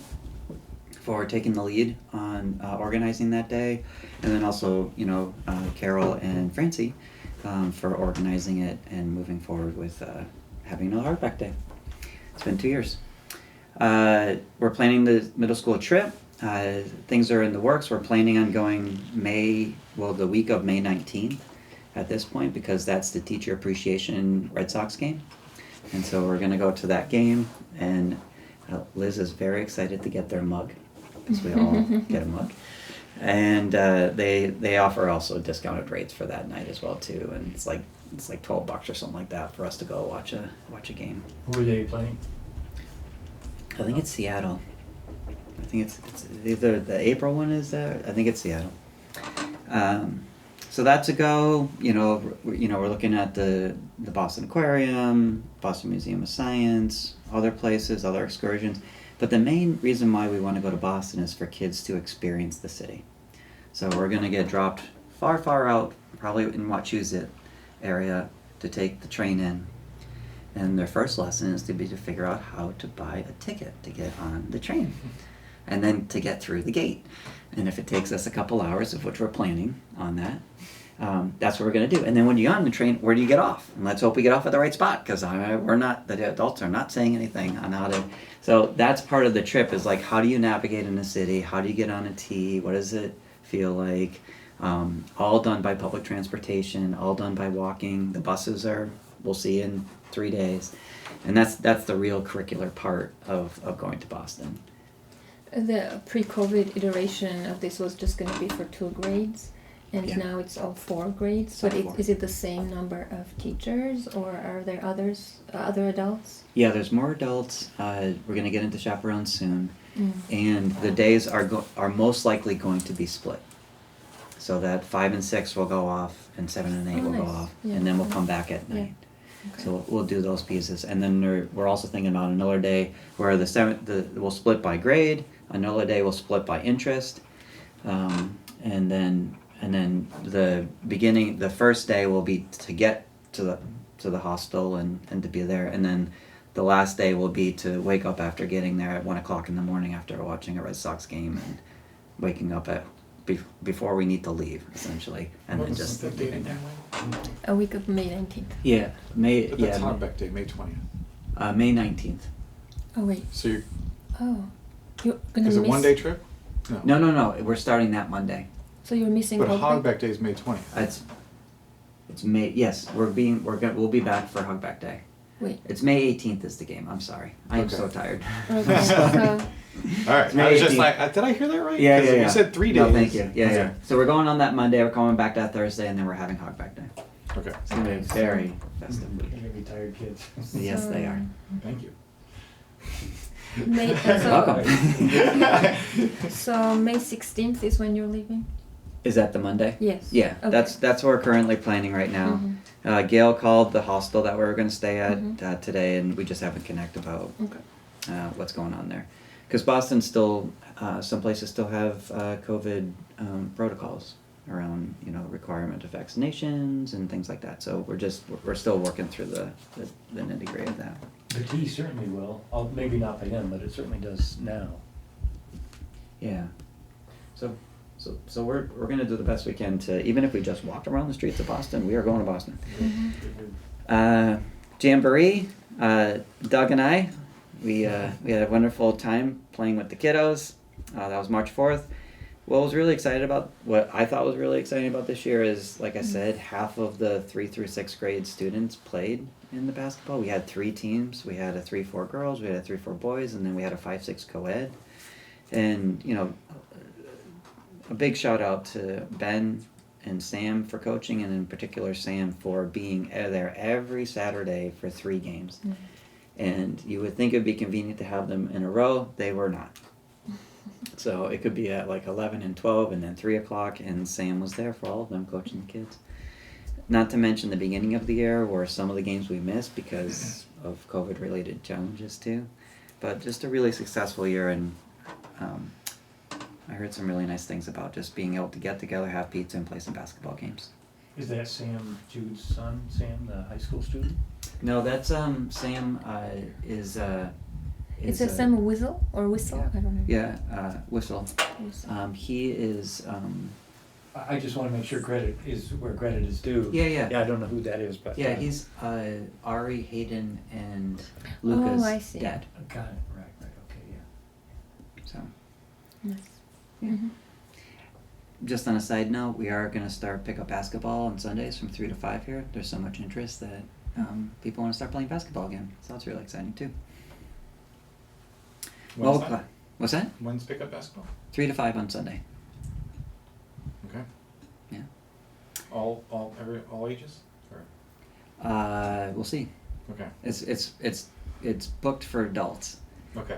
for taking the lead on organizing that day, and then also, Carol and Francie for organizing it and moving forward with having another Hogback Day. It's been 2 years. We're planning the middle school trip. Things are in the works. We're planning on going the week of May 19th at this point, because that's the teacher appreciation Red Sox game. And so we're going to go to that game, and Liz is very excited to get their mug, because we all get a mug. And they offer also discounted rates for that night as well too, and it's like $12 or something like that for us to go watch a game. Who are they playing? I think it's Seattle. I think it's either the April one is there. I think it's Seattle. So that's a go. We're looking at the Boston Aquarium, Boston Museum of Science, other places, other excursions. But the main reason why we want to go to Boston is for kids to experience the city. So we're going to get dropped far, far out, probably in Wachusett area, to take the train in. And their first lesson is to figure out how to buy a ticket to get on the train. and then to get through the gate. And if it takes us a couple hours, of which we're planning on that, that's what we're going to do. And then when you're on the train, where do you get off? And let's hope we get off at the right spot, because the adults are not saying anything on how to. So that's part of the trip, is like, how do you navigate in the city? How do you get on a T? What does it feel like? All done by public transportation, all done by walking. The buses we'll see in 3 days. And that's the real curricular part of going to Boston. The pre-COVID iteration of this was just going to be for 2 grades, and Yeah. now it's all 4 grades. All But four. is it the same number of teachers, or are there other adults? Yeah, there's more adults. We're going to get into chaperones soon. Mm. And the days are most likely going to be split. So that 5 and 6 will go off, and 7 and 8 Oh, will go nice. off, Yeah. and then we'll come back at Yeah. night. Okay. So we'll do those pieces, and then we're also thinking about another day where we'll split by grade, another day we'll split by interest, and then the first day will be to get to the hostel and to be there, and then the last day will be to wake up after getting there at 1 o'clock in the morning after watching a Red Sox game, and waking up before we need to leave, essentially, and then just leaving there. A week of May 19th. Yeah, May. But Yeah, that's Hogback Day, May 20th. May 19th. Oh wait. So you're, You're gonna is it miss. 1 day trip? No. We're starting that Monday. So you're missing. But Hogback? Hogback Day is May 20th. It's May. Yes, we'll be back for Hogback Day. Wait. It's May 18th is the game. I'm sorry. I am Okay. so tired. Okay. So All right. May I was just 18th. like, did I hear that right? Yeah, 'Cause yeah, yeah. You said 3 days. No, thank you. Yeah, Okay. yeah. So we're going on that Monday. We're coming back that Thursday, and then we're having Hogback Day. Okay. It's gonna be a very festive They're week. gonna be tired kids. Yes, they are. Thank you. May. Welcome. So May 16th is when you're leaving. Is that the Monday? Yes. Yeah, Okay. that's what we're currently planning right now. Mhm. Gail called the hostel that we were going to stay at Mhm. today, and we just haven't connected about Okay. what's going on there. Because Boston still, some places still have COVID protocols around, requirement of vaccinations and things like that. So we're still working through the nitty gritty of that. The T certainly will, maybe not by then, but it certainly does now. Yeah. So we're gonna do the best we can to, even if we just walk around the streets of Boston, we are going to Boston. Jamboree, Doug and I, we had a wonderful time playing with the kiddos. That was March 4th. What I thought was really exciting about this year is, like I said, half of the 3 through 6th grade students played in the basketball. We had 3 teams. We had a 3-4 girls, we had a 3-4 boys, and then we had a 5-6 co-ed. And, a big shout out to Ben and Sam for coaching, and in particular Sam for being there every Saturday for 3 games. Mhm. And you would think it would be convenient to have them in a row. They were not. So it could be at like 11 and 12 and then 3 o'clock, and Sam was there for all of them coaching the kids. Not to mention the beginning of the year where some of the games we missed because of COVID related challenges too. But just a really successful year, and I heard some really nice things about just being able to get together, have pizza, and play some basketball games. Is that Sam Jude's son, Sam, the high school student? No, that's Sam is It's a Sam Whistle or Whistle? Yeah. I don't know. Yeah, Whistle. Whistle. He is I just wanna make sure credit is where credit is due. yeah. Yeah, I don't know who that is, but. Yeah, he's Ari, Hayden, and Luca's I see. dad. Got it, right, okay, yeah. So, Nice. Yeah. Mhm. just on a side note, we are going to start pickup basketball on Sundays from 3 to 5 here. There's so much interest that people want to start playing basketball again. So that's really exciting too. When's that? What's that? When's pickup basketball? 3 to 5 on Sunday. Okay. Yeah. All ages? Or? We'll see. Okay. It's booked for adults, Okay.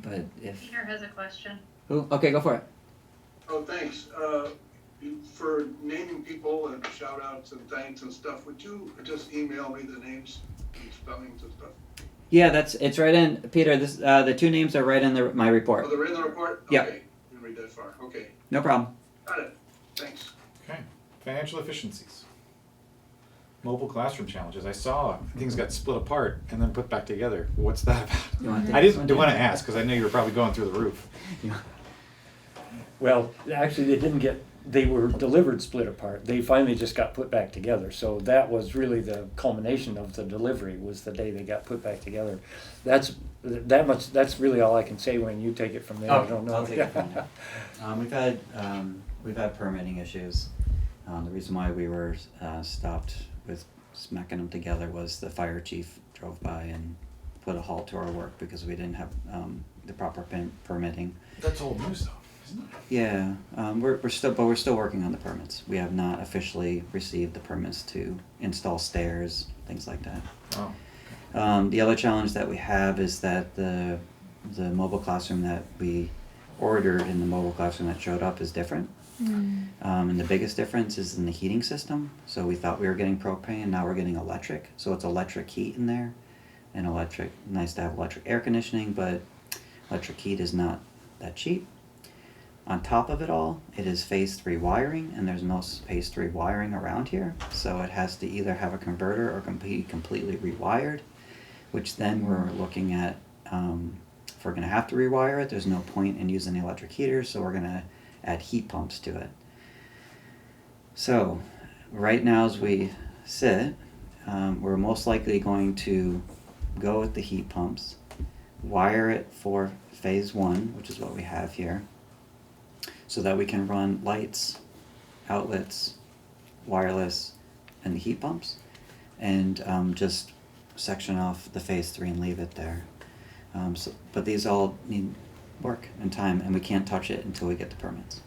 but if Peter has a question. who? Okay, go for it. Oh, thanks. For naming people and shout outs and thanks and stuff, would you just email me the names and spellings and stuff? Yeah, it's right in Peter. This the 2 names are right in my report. Oh, they're in the report? Yeah. Okay, you can read that far. Okay, No problem. got it. Thanks. Okay. Financial efficiencies. mobile classroom challenges. I saw things got split apart and then put back together. What's that about? You wanna take I this didn't one, want to Dan? ask because I knew you were probably going through the roof. Well, actually, they were delivered split apart. They finally just got put back together. So that was really the culmination of the delivery, was the day they got put back together. That's really all I can say, Wayne. You take it from there. I don't know. I'll take it from there. We've had permitting issues. The reason why we were stopped with smacking them together was the fire chief drove by and put a halt to our work because we didn't have the proper permitting. That's old news though, isn't it? Yeah, we're still working on the permits. We have not officially received the permits to install stairs, things like that. Oh. The other challenge that we have is that the mobile classroom that we ordered and the mobile classroom that showed up is different. And the biggest difference is in the heating system. So we thought we were getting propane, now we're getting electric. So it's electric heat in there, and nice to have electric air conditioning, but electric heat is not that cheap. On top of it all, it is phase 3 wiring, and there's no phase 3 wiring around here. So it has to either have a converter or be completely rewired, which then we're looking at, if we're gonna have to rewire it, there's no point in using the electric heater, so we're gonna add heat pumps to it. So right now as we sit, we're most likely going to go with the heat pumps, wire it for phase 1, which is what we have here, so that we can run lights, outlets, wireless, and the heat pumps, and just section off the phase 3 and leave it there. But these all need work and time, and we can't touch it until we get the permits.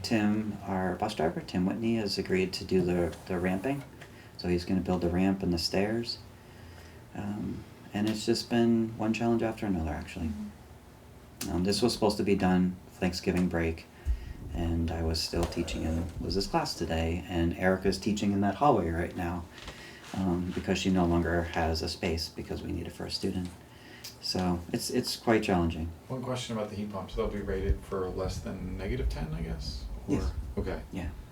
Tim, our bus driver, Tim Whitney, has agreed to do the ramping, so he's going to build the ramp and the stairs. And it's just been one challenge after another, actually. This was supposed to be done Thanksgiving break, and I was still teaching in Liz's class today, and Erica's teaching in that hallway right now, because she no longer has a space because we need it for a student. So it's quite challenging. One question about the heat pumps. They'll be rated for less than -10, I guess? Or, Yes. Okay.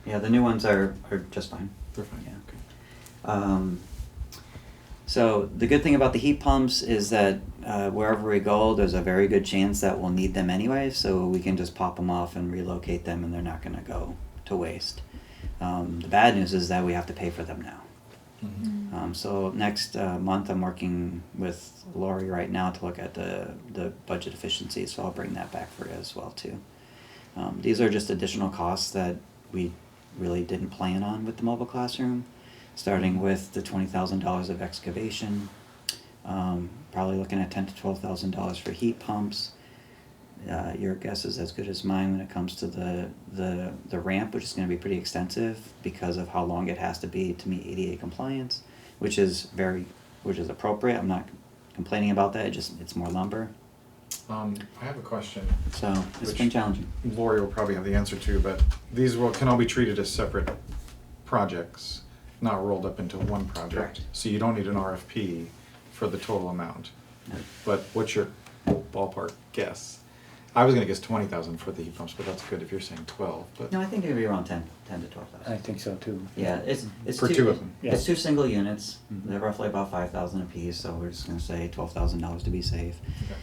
Yeah, the new ones are just fine. They're fine. Yeah. Okay. So the good thing about the heat pumps is that wherever we go, there's a very good chance that we'll need them anyway, so we can just pop them off and relocate them, and they're not going to go to waste. The bad news is that we have to pay for them now. So next month I'm working with Lori right now to look at the budget efficiency, so I'll bring that back for you as well too. These are just additional costs that we really didn't plan on with the mobile classroom, starting with the $20,000 of excavation, probably looking at $10,000 to $12,000 for heat pumps. Your guess is as good as mine when it comes to the ramp, which is going to be pretty extensive because of how long it has to be to meet ADA compliance, which is appropriate. I'm not complaining about that. It's more lumber. I have a question. So it's Which- been challenging. Lori will probably have the answer to, but these can all be treated as separate projects, not rolled up into one project. Correct. So you don't need an RFP for the total amount. No. But what's your ballpark guess? I was gonna guess 20,000 for the heat pumps, but that's good if you're saying 12, but. No, I think it'll be around 10 to 12,000. I think so too. Yeah, it's For two of them. It's Yeah. 2 single units. They're roughly about 5,000 a piece, so we're just gonna say $12,000 to be safe. Okay.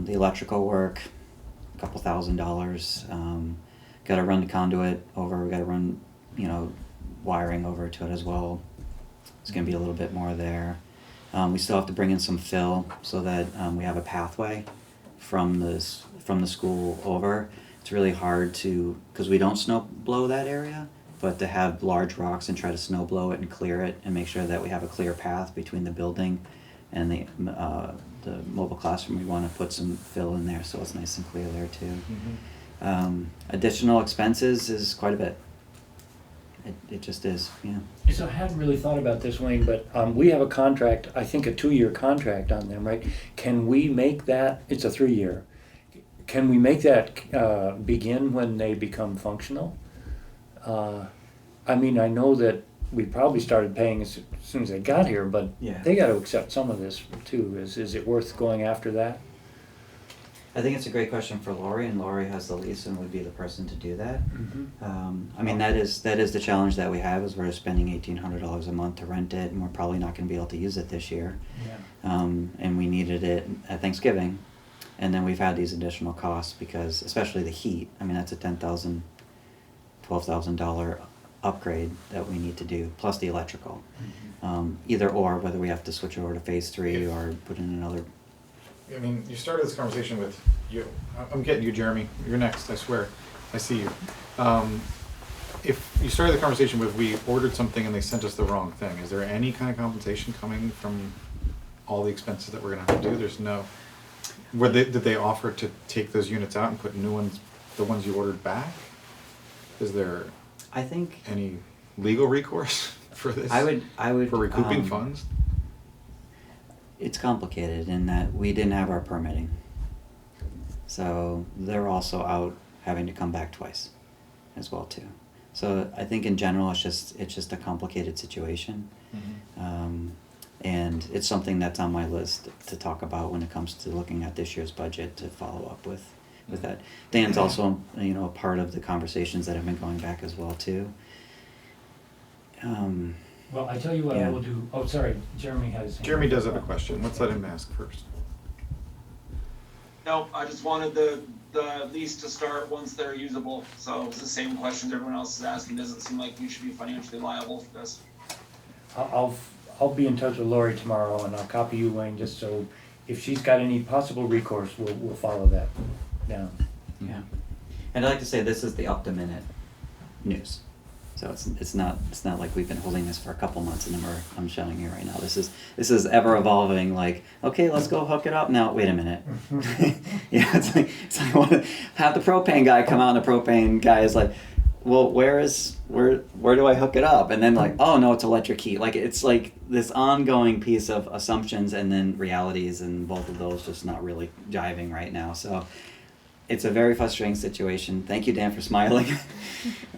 The electrical work, a couple $1,000. Got to run the conduit over. We got to run, wiring over to it as well. It's gonna be a little bit more there. We still have to bring in some fill so that we have a pathway from the school over. It's really hard because we don't snow blow that area, but to have large rocks and try to snow blow it and clear it and make sure that we have a clear path between the building and the mobile classroom, we want to put some fill in there so it's nice and clear there too. Additional expenses is quite a bit. It just is, yeah. So I hadn't really thought about this, Wayne, but we have a contract, I think a 2-year contract on them, right? Can we make that, it's a 3-year, can we make that begin when they become functional? I mean, I know that we probably started paying as soon as they got here, but Yeah. they got to accept some of this too. Is it worth going after that? I think it's a great question for Lori, and Lori has the lease and would be the person to do that. I mean, that is the challenge that we have, is we're spending $1,800 a month to rent it, and we're probably not gonna be able to use it this year. Yeah. And we needed it at Thanksgiving, and then we've had these additional costs because, especially the heat, I mean, that's a $10,000, $12,000 upgrade that we need to do, plus the electrical. Either or, whether we have to switch over to phase 3 or put in another. I mean, you started this conversation with you. I'm getting you, Jeremy. You're next, I swear. I see you. If you started the conversation with, we ordered something and they sent us the wrong thing, is there any kind of compensation coming from all the expenses that we're gonna have to do? There's no, did they offer to take those units out and put new ones, the ones you ordered back? Is there I think any legal recourse for this? I would For recouping funds? It's complicated in that we didn't have our permitting. So they're also out having to come back twice as well too. So I think in general it's just a complicated situation. And it's something that's on my list to talk about when it comes to looking at this year's budget, to follow up with that. Dan's also, you know, a part of the conversations that have been going back as well too. Well, I tell you what I Yeah. will do. Oh, sorry, Jeremy has. Jeremy does have a question. Let's let him ask first. No, I just wanted the lease to start once they're usable, so it was the same questions everyone else is asking. Doesn't seem like we should be financially liable for this. I'll be in touch with Lori tomorrow, and I'll copy you, Wayne, just so if she's got any possible recourse, we'll follow that down. Yeah. And I'd like to say this is the up-to-minute news. So it's not like we've been holding this for a couple months and then I'm showing you right now. This is ever evolving. Like, okay, let's go hook it up. Now wait a minute. Yeah, it's like I want to have the propane guy come out, and the propane guy is like, well, where do I hook it up? And then like, oh no, it's electric heat. Like it's like this ongoing piece of assumptions and then realities, and both of those just not really jiving right now. So it's a very frustrating situation. Thank you, Dan, for smiling.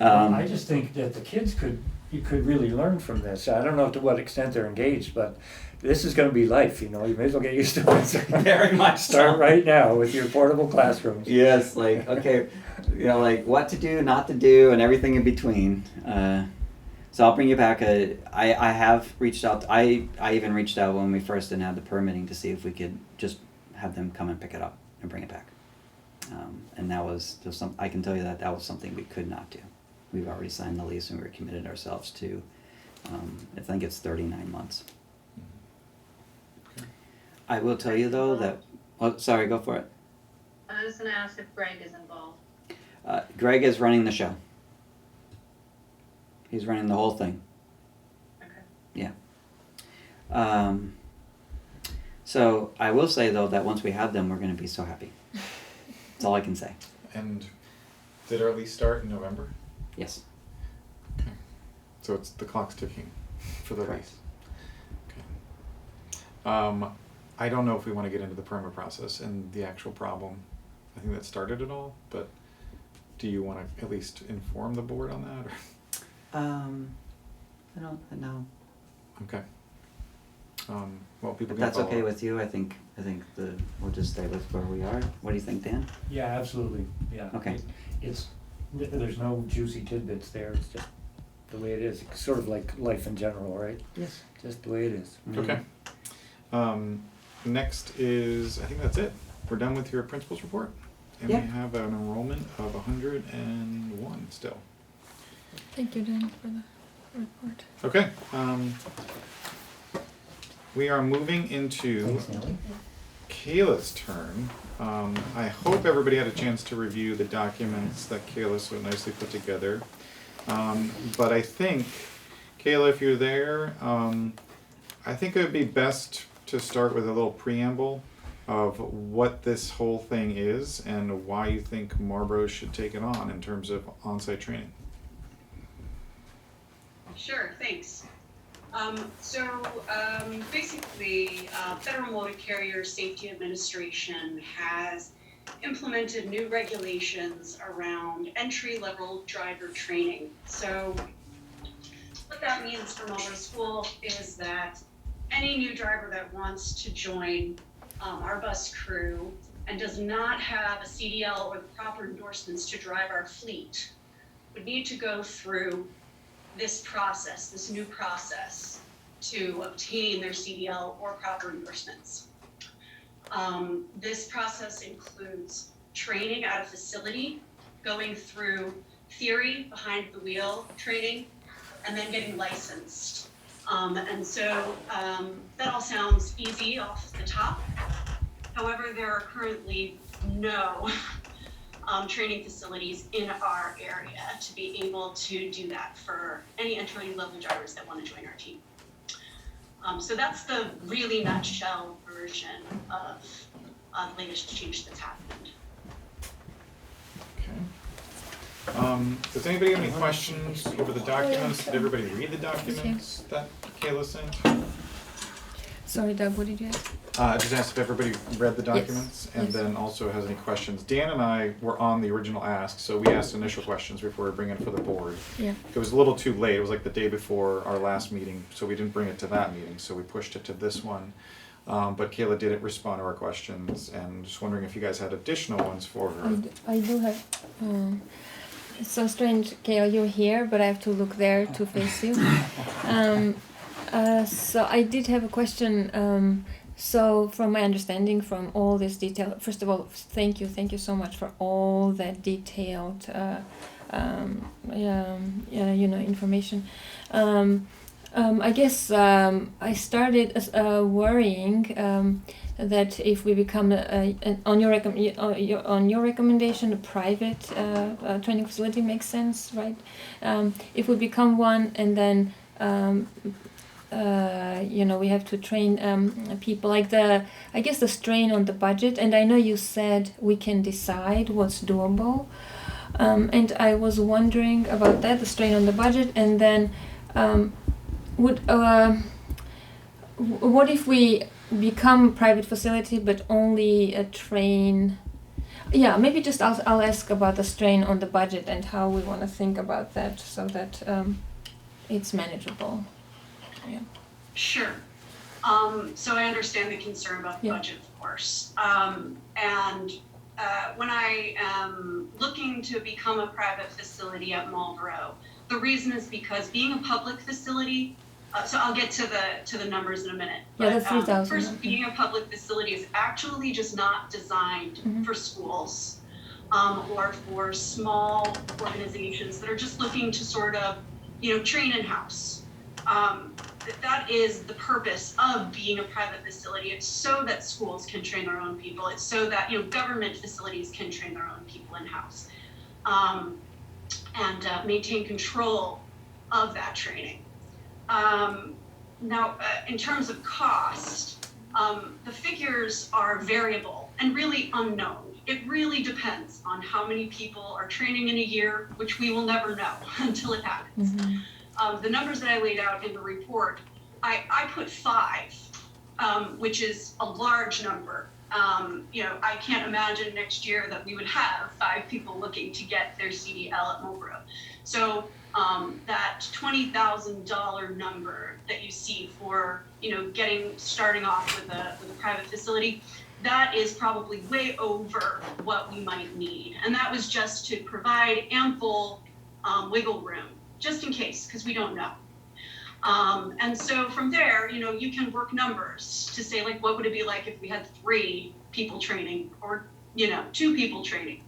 I just think that the kids could really learn from this. I don't know to what extent they're engaged, but this is going to be life. You know, you may as well get used to it. Very much Start so. right now with your portable classrooms. Yes, like, okay, you know, like what to do, not to do, and everything in between. So I'll bring you back. I have reached out. I even reached out when we first didn't have the permitting to see if we could just have them come and pick it up and bring it back. And that was just I can tell you that was something we could not do. We've already signed the lease and we were committed ourselves to, I think it's 39 months. Okay. I will tell you though that, oh, sorry, go for it. I was gonna ask if Greg is involved. Greg is running the show. He's running the whole thing. Okay. Yeah. So I will say though that once we have them, we're going to be so happy. That's all I can say. And did our lease start in November? Yes. Okay. So it's the clock's ticking for the Correct. lease. Okay. I don't know if we want to get into the permit process and the actual problem. I think that started it all, but do you want to at least inform the board on that? Or? I don't know. Okay. Well, people If can that's follow okay up. with you, I think we'll just stay with where we are. What do you think, Dan? Yeah, absolutely. Yeah. Okay. There's no juicy tidbits there. It's just the way it is. It's sort of like life in general, right? Yes. Just the way it is. Okay. Next is, I think that's it. We're done with your principal's report. And Yeah. we have an enrollment of 101 still. Thank you, Dan, for the report. Okay. We are moving into Thanks, Nelli. Kayla's turn. I hope everybody had a chance to review the documents that Kayla so nicely put together. But I think, Kayla, if you're there, I think it would be best to start with a little preamble of what this whole thing is and why you think Marlboro should take it on in terms of on-site training. Sure, thanks. Basically, Federal Motor Carrier Safety Administration has implemented new regulations around entry-level driver training. So what that means for Marlboro School is that any new driver that wants to join our bus crew and does not have a CDL or the proper endorsements to drive our fleet would need to go through this process, this new process, to obtain their CDL or proper endorsements. This process includes training at a facility, going through theory behind the wheel training, and then getting licensed. That all sounds easy off the top. However, there are currently no training facilities in our area to be able to do that for any entry-level drivers that want to join our team. So that's the really nutshell version of the latest change that's happened. Okay. Does anybody have any questions over the documents? Did everybody read the documents that Kayla sent? Sorry, Doug, what did you ask? I just asked if everybody read the documents and yes. then also has any questions. Dan and I were on the original ask, so we asked initial questions before we bring it for the board. Yeah. It was a little too late. It was like the day before our last meeting, so we didn't bring it to that meeting, so we pushed it to this one. But Kayla didn't respond to our questions, and just wondering if you guys had additional ones for her. I do have. It's so strange, Kayla, you're here, but I have to look there to face you. So I did have a question. So from my understanding, from all this detail, first of all, thank you so much for all that detailed, information. I guess I started worrying that if we become on your recommendation, a private training facility makes sense, right? If we become one, and then we have to train people, like the strain on the budget. And I know you said we can decide what's doable, and I was wondering about that, the strain on the budget, and then what if we become private facility but only train? Yeah, maybe just I'll ask about the strain on the budget and how we want to think about that so that it's manageable. Yeah. Sure. So I understand the concern about the budget, of course. When I am looking to become a private facility at Marlboro, the reason is because being a public facility, so I'll get to the numbers in a minute. Yeah, the 3,000. First, being a public facility is actually just not designed for schools or for small organizations that are just looking to sort of, train in-house. That is the purpose of being a private facility. It's so that schools can train their own people. It's so that government facilities can train their own people in-house and maintain control of that training. Now, in terms of cost, the figures are variable and really unknown. It really depends on how many people are training in a year, which we will never know until it happens. The numbers that I laid out in the report, I put 5, which is a large number. I can't imagine next year that we would have 5 people looking to get their CDL at Marlboro. So that $20,000 number that you see for starting off with a private facility, that is probably way over what we might need, and that was just to provide ample wiggle room, just in case, because we don't know. And so from there, you can work numbers to say, like, what would it be like if we had 3 people training or 2 people training?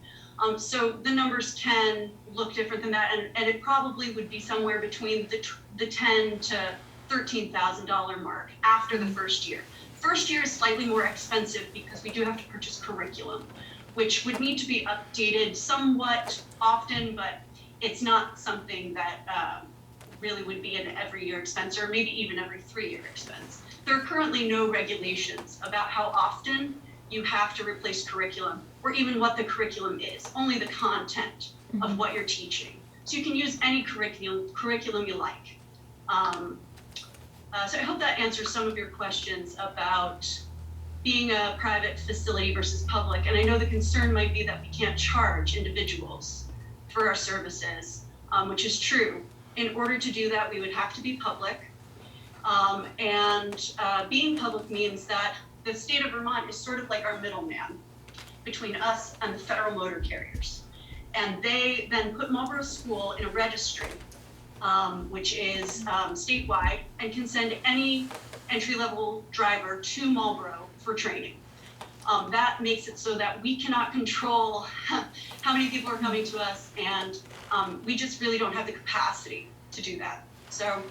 So the numbers can look different than that, and it probably would be somewhere between the $10,000 to $13,000 mark after the first year. First year is slightly more expensive because we do have to purchase curriculum, which would need to be updated somewhat often, but it's not something that really would be an every year expense, or maybe even every 3-year expense. There are currently no regulations about how often you have to replace curriculum, or even what the curriculum is, only the content of what you're teaching. So you can use any curriculum you like. So I hope that answers some of your questions about being a private facility versus public. And I know the concern might be that we can't charge individuals for our services, which is true. In order to do that, we would have to be public. Being public means that the state of Vermont is sort of like our middleman. between us and the federal motor carriers. And they then put Marlboro School in a registry, which is statewide, and can send any entry-level driver to Marlboro for training. That makes it so that we cannot control how many people are coming to us, and we just really don't have the capacity to do that. So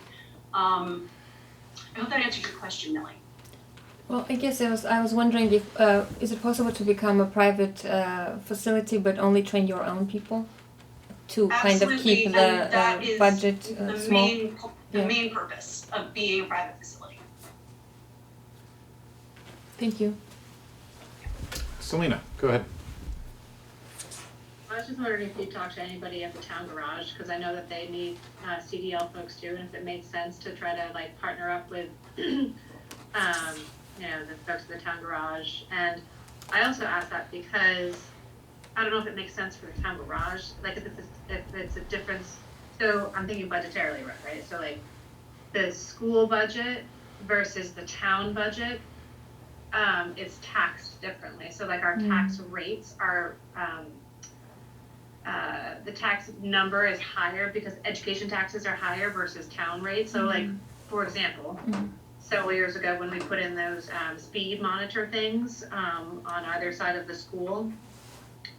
I hope that answers your question, Nelli. Well, I guess I was wondering if is it possible to become a private facility but only train your own people to kind of keep Absolutely, the and that is budget the small? main purpose of being a private facility. Thank you. Selena, go ahead. I was just wondering if you talked to anybody at the town garage, because I know that they need CDL folks too, and if it makes sense to try to like partner up with, the folks at the town garage. And I also asked that because I don't know if it makes sense for the town garage, like if it's a difference. So I'm thinking budgetarily, right? So like the school budget versus the town budget, it's taxed differently. So like our tax rates are, the tax number is higher because education taxes are higher versus town rates. So like, for example, several years ago when we put in those speed monitor things on either side of the school,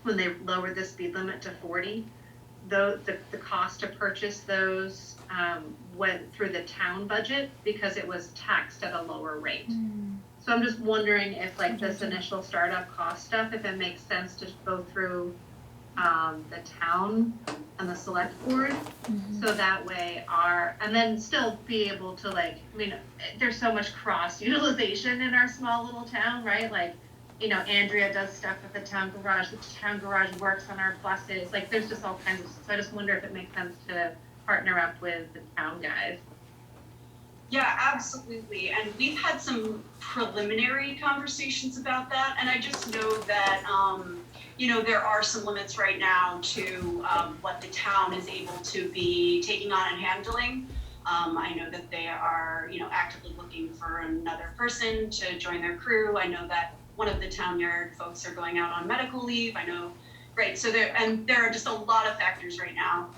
when they lowered the speed limit to 40, the cost to purchase those went through the town budget because it was taxed at a lower rate. So I'm just wondering if like this initial startup cost stuff, if it makes sense to go through the town and the select board, so that way and then still be able to like, I mean, there's so much cross utilization in our small little town, right? Like, Andrea does stuff at the town garage works on our buses, like there's just all kinds of, so I just wonder if it makes sense to partner up with the town guys. Yeah, absolutely. And we've had some preliminary conversations about that. And I just know that, there are some limits right now to what the town is able to be taking on and handling. I know that they are, actively looking for another person to join their crew. I know that one of the town yard folks are going out on medical leave. I know, right? So there are just a lot of factors right now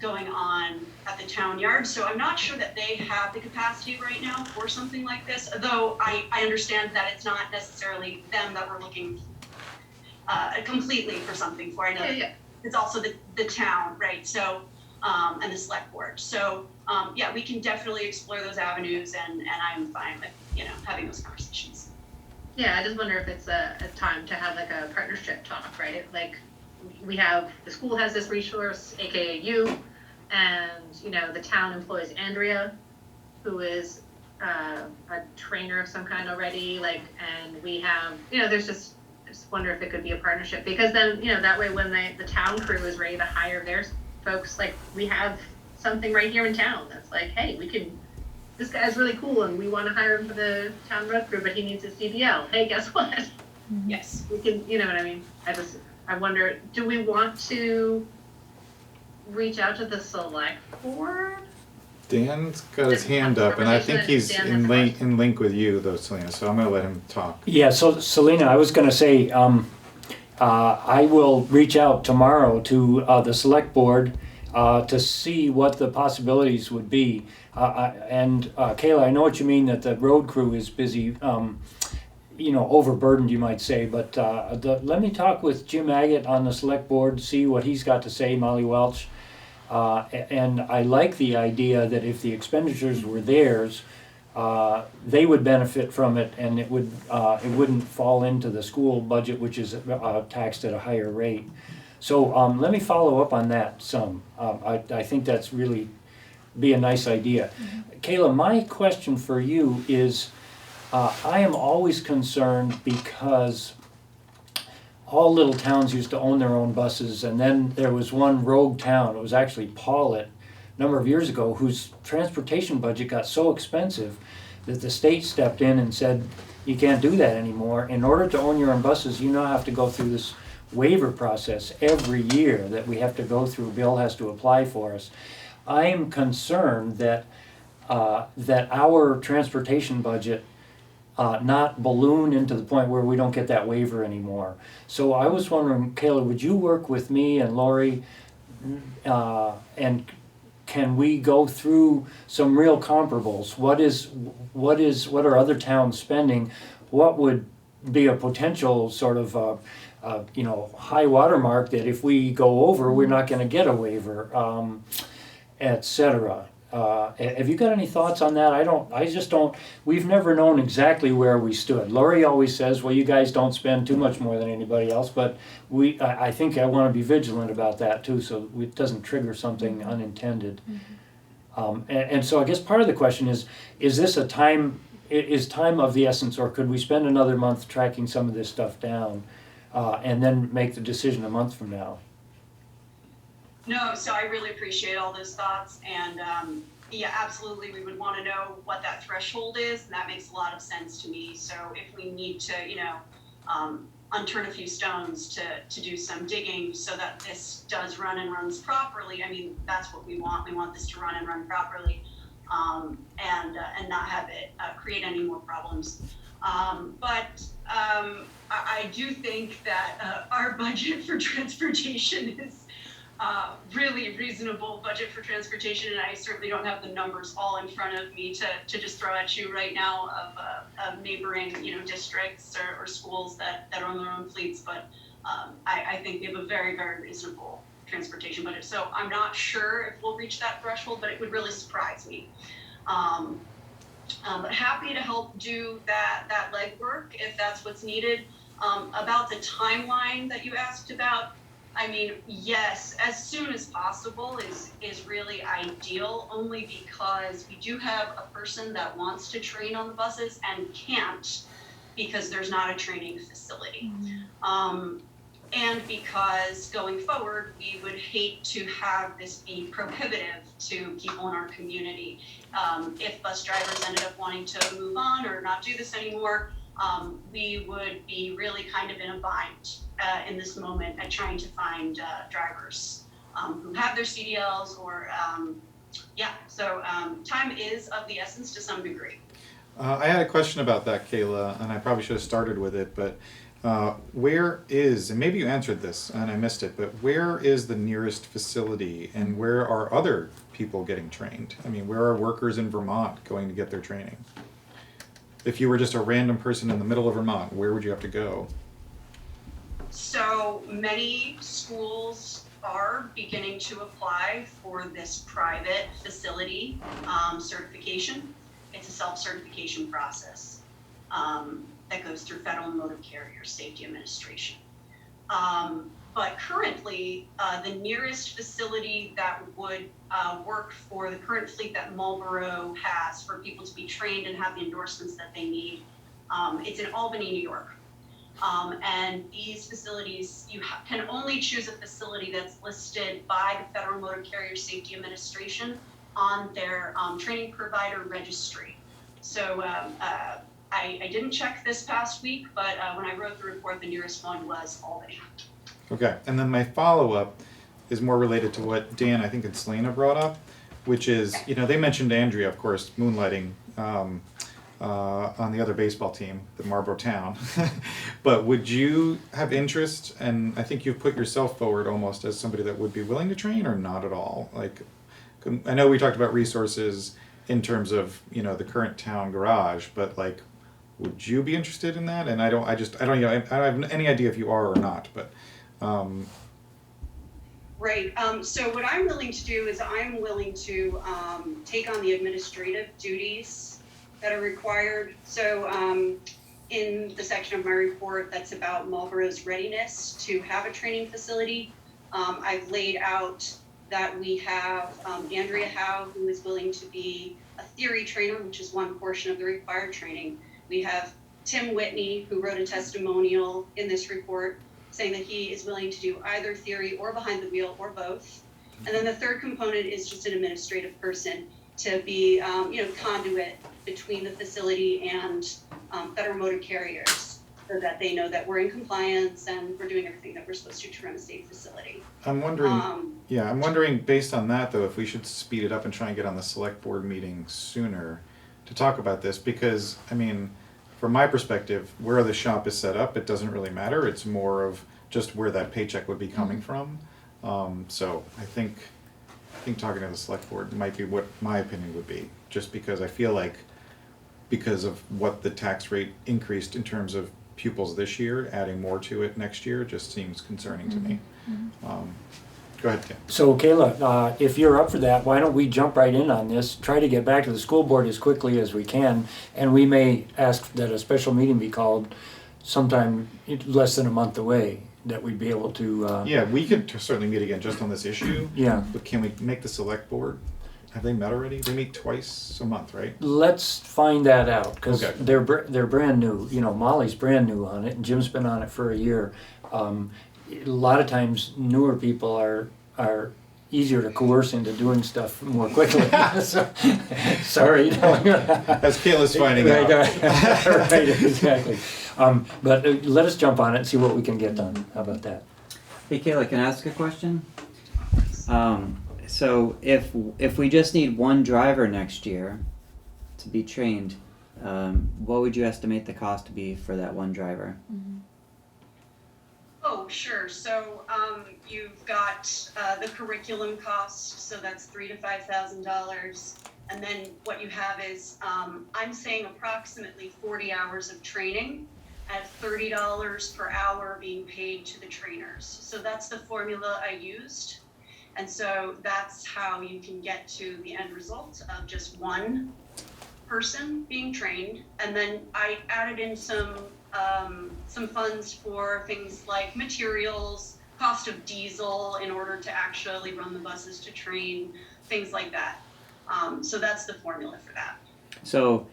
going on at the town yard. So I'm not sure that they have the capacity right now for something like this, though I understand that it's not necessarily them that we're looking completely for something for. I know it's also the town, right? So, and the select board. So, we can definitely explore those avenues, and I'm fine with, having those conversations. Yeah, I just wonder if it's a time to have like a partnership talk, right? Like the school has this resource, AKA you, and the town employs Andrea, who is a trainer of some kind already, and we have, I just wonder if it could be a partnership, because then, that way when the town crew is ready to hire their folks, like we have something right here in town that's like, hey, this guy's really cool and we want to hire him for the town road crew, but he needs a CDL. Hey, guess what? Yes. We can, you know what I mean? I wonder, do we want to reach out to the select board? Dan's got his hand up, and I think he's in link with you though, Selena, so I'm gonna let him talk. Yeah, so Selena, I was gonna say, I will reach out tomorrow to the select board to see what the possibilities would be. And Kayla, I know what you mean, that the road crew is busy, overburdened, you might say, but let me talk with Jim Agate on the select board, see what he's got to say, Molly Welch. And I like the idea that if the expenditures were theirs, they would benefit from it, and it wouldn't fall into the school budget, which is taxed at a higher rate. So let me follow up on that some. I think that's really be a nice idea. Kayla, my question for you is, I am always concerned because all little towns used to own their own buses, and then there was one rogue town, it was actually Paulet, a number of years ago, whose transportation budget got so expensive that the state stepped in and said, you can't do that anymore. In order to own your own buses, you now have to go through this waiver process every year that we have to go through. Bill has to apply for us. I am concerned that our transportation budget not balloon into the point where we don't get that waiver anymore. So I was wondering, Kayla, would you work with me and Lori, and can we go through some real comparables? What are other towns spending? What would be a potential sort of high watermark that if we go over, we're not going to get a waiver, et cetera. Have you got any thoughts on that? I just don't, we've never known exactly where we stood. Lori always says, well, you guys don't spend too much more than anybody else, but I think I want to be vigilant about that too, so it doesn't trigger something unintended. And so I guess part of the question is this a time, is time of the essence, or could we spend another month tracking some of this stuff down, and then make the decision a month from now? No, so I really appreciate all those thoughts, and yeah, absolutely, we would want to know what that threshold is, and that makes a lot of sense to me. So if we need to, unturn a few stones to do some digging so that this does run and runs properly, I mean, that's what we want. We want this to run and run properly, and not have it create any more problems. But I do think that our budget for transportation is really reasonable budget for transportation, and I certainly don't have the numbers all in front of me to just throw at you right now of neighboring districts or schools that own their own fleets, but I think we have a very, very reasonable transportation budget. So I'm not sure if we'll reach that threshold, but it would really surprise me. But happy to help do that legwork if that's what's needed. About the timeline that you asked about, I mean, yes, as soon as possible is really ideal, only because we do have a person that wants to train on the buses and can't because there's not a training facility. And because going forward, we would hate to have this be prohibitive to people in our community. If bus drivers ended up wanting to move on or not do this anymore, we would be really kind of in a bind in this moment at trying to find drivers who have their CDLs or, so time is of the essence to some degree. I had a question about that, Kayla, and I probably should have started with it, but where is, and maybe you answered this and I missed it, but where is the nearest facility and where are other people getting trained? I mean, where are workers in Vermont going to get their training? If you were just a random person in the middle of Vermont, where would you have to go? So many schools are beginning to apply for this private facility certification. It's a self-certification process that goes through Federal Motor Carrier Safety Administration. But currently, the nearest facility that would work for the current fleet that Marlboro has for people to be trained and have the endorsements that they need, it's in Albany, New York. And these facilities, you can only choose a facility that's listed by the Federal Motor Carrier Safety Administration on their training provider registry. So I didn't check this past week, but when I wrote the report, the nearest one was Albany. Okay, and then my follow-up is more related to what Dan, I think, and Selena brought up, which is, they mentioned Andrea, of course, moonlighting on the other baseball team, the Marlboro Town. But would you have interest, and I think you've put yourself forward almost as somebody that would be willing to train, or not at all? Like, I know we talked about resources in terms of, the current town garage, but like, would you be interested in that? And I don't have any idea if you are or not, but. Right. So what I'm willing to do is I'm willing to take on the administrative duties that are required. So in the section of my report that's about Marlboro's readiness to have a training facility, I've laid out that we have Andrea Howe, who is willing to be a theory trainer, which is one portion of the required training. We have Tim Whitney, who wrote a testimonial in this report saying that he is willing to do either theory or behind the wheel or both. And then the third component is just an administrative person to be, conduit between the facility and Federal Motor Carriers so that they know that we're in compliance and we're doing everything that we're supposed to run a safe facility. I'm wondering based on that though, if we should speed it up and try and get on the select board meeting sooner to talk about this, because, I mean, from my perspective, where the shop is set up, it doesn't really matter. It's more of just where that paycheck would be coming from. So I think talking to the select board might be what my opinion would be, just because I feel like because of what the tax rate increased in terms of pupils this year, adding more to it next year just seems concerning to me. Go ahead, Tim. So Kayla, if you're up for that, why don't we jump right in on this, try to get back to the school board as quickly as we can, and we may ask that a special meeting be called sometime less than a month away, that we'd be able to. Yeah, we could certainly meet again just on this issue. Yeah. But can we make the select board? Have they met already? They meet twice a month, right? Let's find that out, because Okay. they're brand new. You know, Molly's brand new on it, and Jim's been on it for a year. A lot of times, newer people are easier to coerce into doing stuff more quickly. So, sorry. As Kayla's finding Right, out. right, exactly. But let us jump on it and see what we can get done. How about that? Hey Kayla, can I ask a question? So if we just need one driver next year to be trained, what would you estimate the cost to be for that one driver? Oh, sure. So you've got the curriculum cost, so that's $3,000 to $5,000. And then what you have is, I'm saying approximately 40 hours of training at $30 per hour being paid to the trainers. So that's the formula I used. And so that's how you can get to the end result of just one person being trained. And then I added in some funds for things like materials, cost of diesel in order to actually run the buses to train, things like that. So that's the formula for that. So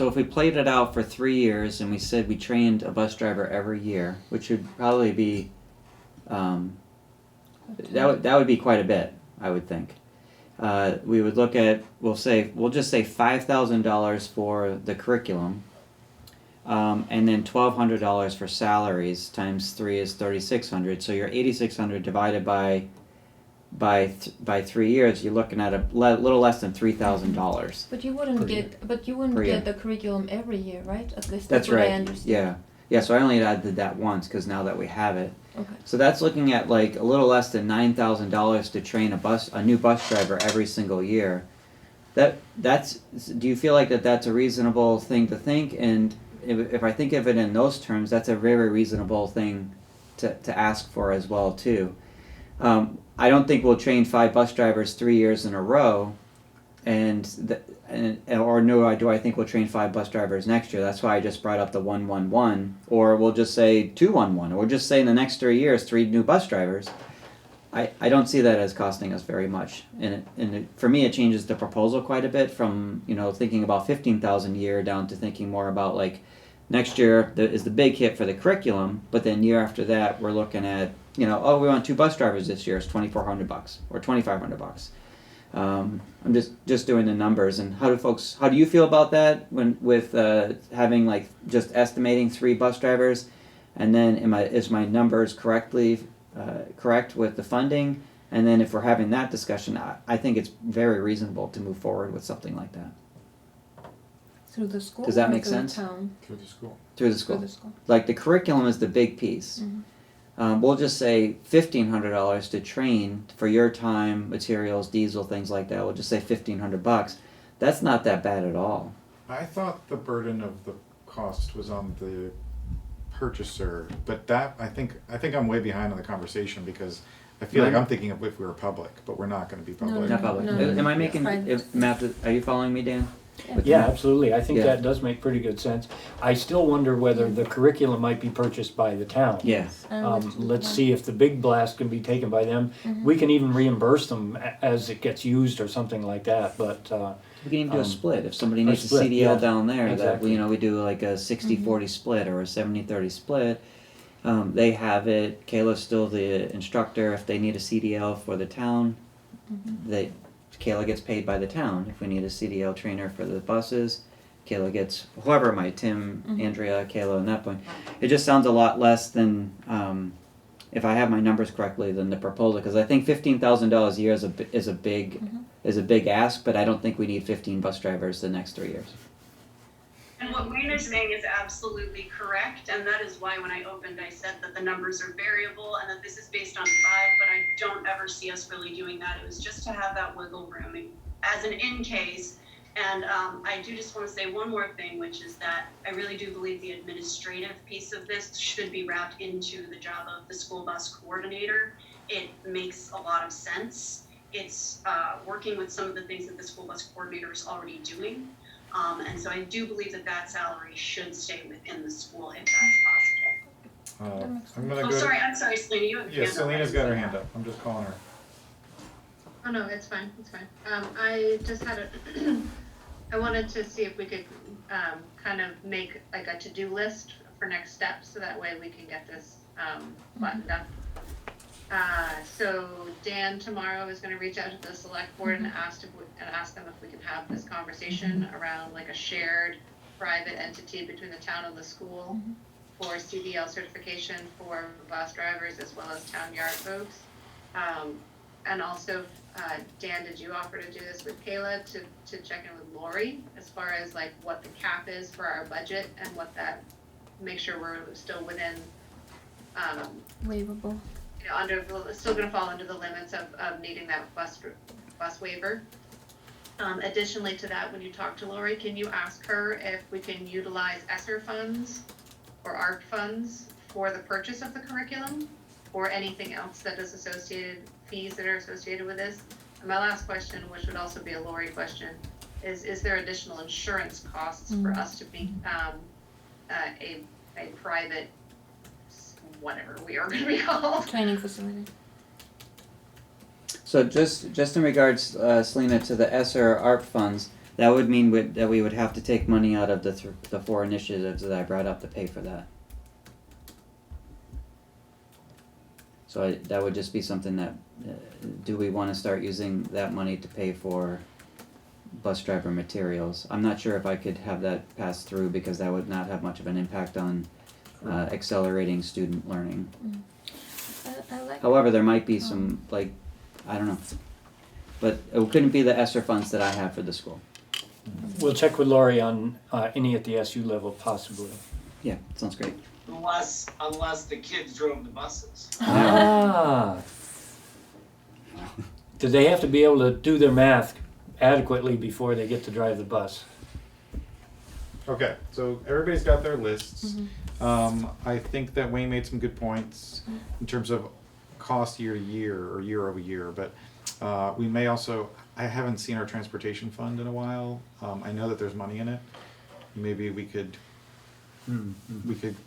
if we played it out for 3 years and we said we trained a bus driver every year, which would probably be that would be quite a bit, I would think. We would look at we'll just say $5,000 for the curriculum, and then $1,200 for salaries times 3 is $3,600. So you're $8,600 divided by 3 years. You're looking at a little less than $3,000. But you wouldn't Per year. get the curriculum every year, right? At least That's what right. I understand. Yeah. So I only added that once because now that we have it. Okay. So that's looking at like a little less than $9,000 to train a new bus driver every single year. Do you feel like that's a reasonable thing to think? And if I think of it in those terms, that's a very reasonable thing to ask for as well too. I don't think we'll train 5 bus drivers 3 years in a row, or no, do I think we'll train 5 bus drivers next year? That's why I just brought up the 111, or we'll just say 211, or we'll just say in the next 3 years 3 new bus drivers. I don't see that as costing us very much, and for me it changes the proposal quite a bit from thinking about $15,000 a year down to thinking more about like next year is the big hit for the curriculum, but then year after that we're looking at we want 2 bus drivers this year. It's $2,400 or $2,500. I'm just doing the numbers. And how do you feel about that with having like just estimating 3 bus drivers, and then is my numbers correct with the funding? And then if we're having that discussion, I think it's very reasonable to move forward with something like that. Through the school. Does that or make through the sense? town? Through the school. Through the school. Through the school. Like the curriculum is the big piece. We'll just say $1,500 to train for your time, materials, diesel, things like that. We'll just say $1,500. That's not that bad at all. I thought the burden of the cost was on the purchaser, but that I think I'm way behind on the conversation because I feel like I'm thinking of if we were public, but we're not going to be public. Not public. No. Am I making? Private. Are you following me, Dan? Yeah, absolutely. I think Yeah. that does make pretty good sense. I still wonder whether the curriculum might be purchased by the town. Yeah. Let's see if the big blast can be taken by them. We can even reimburse them as it gets used or something like that, but We can even do a split. If somebody a needs a split, CDL yeah. down there, Exactly. that we do like a 60-40 split or a 70-30 split. They have it. Kayla's still the instructor. If they need a CDL for the town, Kayla gets paid by the town. If we need a CDL trainer for the buses, Kayla gets whoever Tim, Andrea, Kayla, and that point. It just sounds a lot less than, if I have my numbers correctly, than the proposal. Because I think $15,000 a year is a big ask, but I don't think we need 15 bus drivers the next 3 years. And what Wayne is saying is absolutely correct, and that is why when I opened, I said that the numbers are variable and that this is based on 5, but I don't ever see us really doing that. It was just to have that wiggle room as an in case. And I do just want to say one more thing, which is that I really do believe the administrative piece of this should be wrapped into the job of the school bus coordinator. It makes a lot of sense. It's working with some of the things that the school bus coordinator is already doing. And so I do believe that that salary should stay within the school if that's possible. I'm gonna Oh, go. I'm sorry, Selena, you have your Yeah, hand up. Selena's got her hand up. I'm just calling her. Oh, no, it's fine, it's fine. I just had a, I wanted to see if we could, kind of make like a to-do list for next steps, so that way we can get this, buttoned up. So Dan tomorrow is gonna reach out to the select board and ask them if we can have this conversation around like a shared private entity between the town and the school for CDL certification for bus drivers as well as town yard folks. And also, Dan, did you offer to do this with Kayla to check in with Lori as far as like what the cap is for our budget and what that, make sure we're still within, Waivable. you know, still gonna fall under the limits of needing that bus waiver. Additionally to that, when you talk to Lori, can you ask her if we can utilize ESSER funds or ARC funds for the purchase of the curriculum or anything else that is associated, fees that are associated with this? And my last question, which would also be a Lori question, is there additional insurance costs for us to be a private, whatever we are gonna be called? Training facility. So just in regards, Selena, to the ESSER ARP funds, that would mean that we would have to take money out of the 4 initiatives that I brought up to pay for that. So that would just be something that, do we want to start using that money to pay for bus driver materials? I'm not sure if I could have that pass through because that would not have much of an impact on accelerating student learning. I like. However, there might be some, like, I don't know. But it couldn't be the ESSER funds that I have for the school. We'll check with Lori on any at the SU level possibly. Yeah, sounds great. Unless the kids drove the buses. Ah. Do they have to be able to do their math adequately before they get to drive the bus? Okay, so everybody's got their lists. I think that Wayne made some good points in terms of cost year to year or year over year, but we may also, I haven't seen our transportation fund in a while. I know that there's money in it. Maybe we could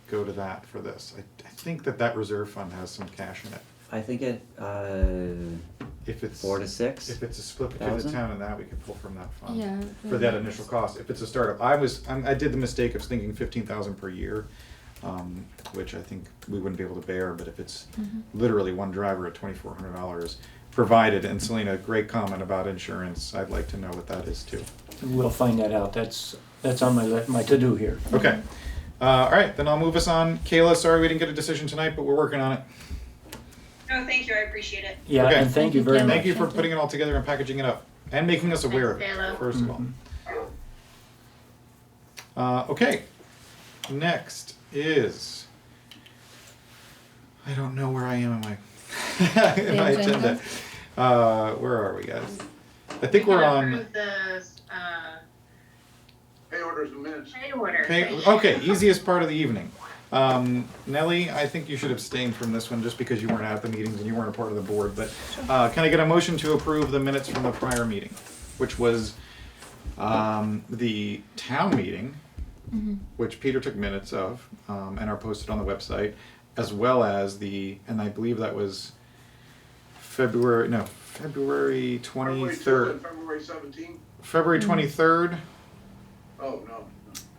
go to that for this. I think that reserve fund has some cash in it. I think it, If it's 4 to 6. If it's a split between the thousand? town and that, we could pull from that fund. Yeah. For that initial cost. If it's a startup, I did the mistake of thinking 15,000 per year, which I think we wouldn't be able to bear, but if it's literally one driver at $2,400 provided, and Selena, great comment about insurance, I'd like to know what that is too. We'll find that out. That's on my to-do here. Okay, all right, then I'll move us on. Kayla, sorry we didn't get a decision tonight, but we're working on it. No, thank you, I appreciate it. Yeah, Okay. and thank you very much. Thank you for putting it all together and packaging it up, and making us aware of Thanks, it, Kayla. first of all. Okay, next is, I don't know where I am in my, in my agenda. Where are we, guys? I think we're on. Approve the, Pay orders and minutes. pay order. Okay, easiest part of the evening. Nelli, I think you should abstain from this one just because you weren't at the meetings and you weren't a part of the board, but can I get a motion to approve the minutes from the prior meeting, which was the town meeting, which Peter took minutes of and are posted on the website, as well as and I believe that was February 23rd. February 17th? February 23rd. Oh, no.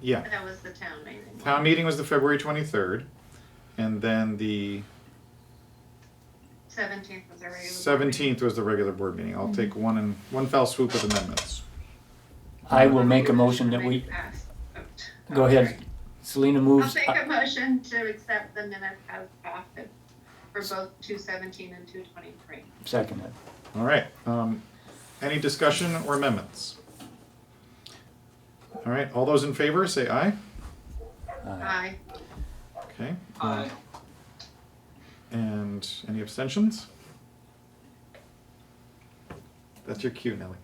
Yeah. That was the town meeting. Town meeting was the February 23rd, and then the 17th was our regular. 17th was the regular board meeting. I'll take one fell swoop of amendments. I will make a motion that we, go ahead. Selena I'll moves. make a motion to accept the minutes as drafted for both 217 and 223. Second it. All right. Any discussion or amendments? All right, all those in favor, say aye. Aye. Okay. Aye. And any abstentions? That's your cue, Nelly.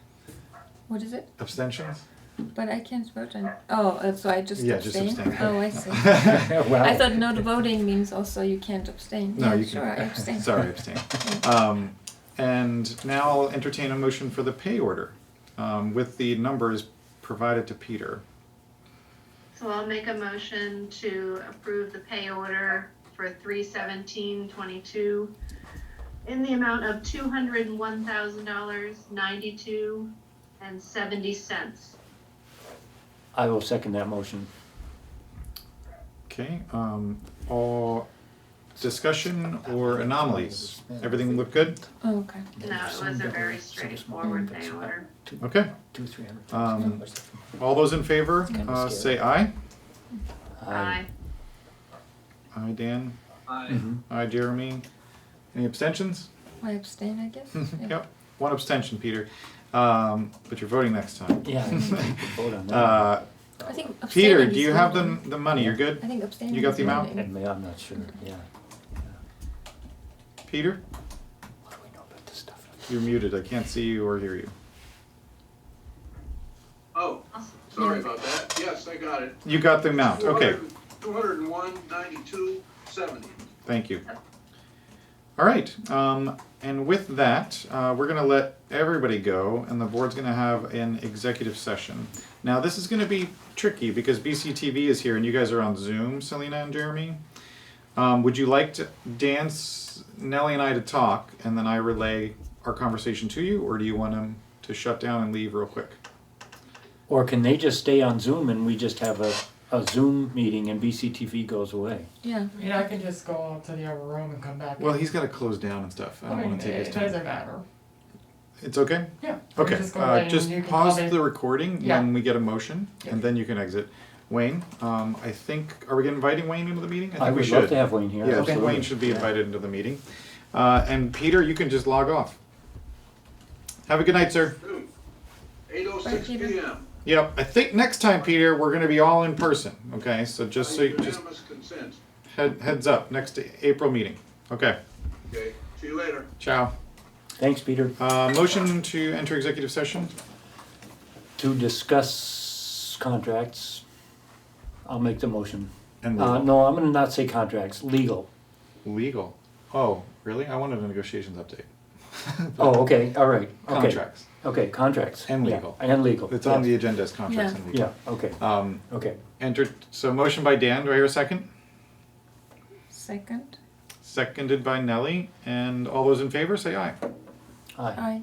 What is it? Abstentions? But I can't vote on. Oh, so I just Yeah, just abstain? abstain. Oh, I see. Wow. I thought not voting means also you can't abstain. No, Yeah, you sure, can. I abstain. Sorry, abstain. And now I'll entertain a motion for the pay order with the numbers provided to Peter. So I'll make a motion to approve the pay order for 3/17/22 in the amount of $201,092.70. I will second that motion. Okay, all discussion or anomalies? Everything look good? Oh, okay. No, it was a very straightforward pay order. Okay. 200-300. All those in favor, Kinda say scary. aye. Aye. Aye, Dan. Aye. Mhm. Aye, Jeremy. Any abstentions? I abstain, I guess. Yeah. Yep, one abstention, Peter. But you're voting next time. Yeah, I think we could vote on that. I think Peter, abstaining do is you have voting. the money? You're good? I think abstaining You got is the amount? voting. I'm not sure, yeah. Peter, What do we know about this stuff? you're muted. I can't see you or hear you. Oh, sorry about that. Yes, I got it. You got the amount, okay. 201,92.70. Thank you. All right, and with that, we're gonna let everybody go, and the board's gonna have an executive session. Now, this is gonna be tricky, because BCTV is here, and you guys are on Zoom, Selena and Jeremy. Would you like to dance, Nellie and I to talk, and then I relay our conversation to you, or do you want them to shut down and leave real quick? Or can they just stay on Zoom and we just have a Zoom meeting and BCTV goes away? Yeah. I mean, I can just go out to the other room and come back. Well, he's gotta close down and stuff. I don't wanna take his It time. doesn't matter. It's okay? Yeah. Okay, Just go ahead just and you can pause call me. the recording Yeah. when we get a motion, Yeah. and then you can exit. Wayne, I think, are we inviting Wayne into the meeting? I think we would love should. to have Wayne here. Yeah, absolutely. Wayne should be Yeah. invited into the meeting. And Peter, you can just log off. Have a good night, sir. 8:06 Peter. PM. Yep, I think next time, Peter, we're gonna be all in person, okay? So just so you, just Unanimous consent. heads up, next April meeting. Okay, Okay, see you later. ciao. Thanks, Peter. Motion to enter executive session? To discuss contracts, I'll make the motion. And legal. No, I'm gonna not say contracts, legal. Legal. Oh, really? I wanted a negotiations update. Oh, okay, all right, okay. Contracts. Okay, contracts. And yeah, legal. And legal. It's on yes. the agenda as contracts Yeah. and legal. Yeah, okay, okay. So motion by Dan, do I hear a second? Second. Seconded by Nellie, and all those in favor, say aye. Aye. Aye.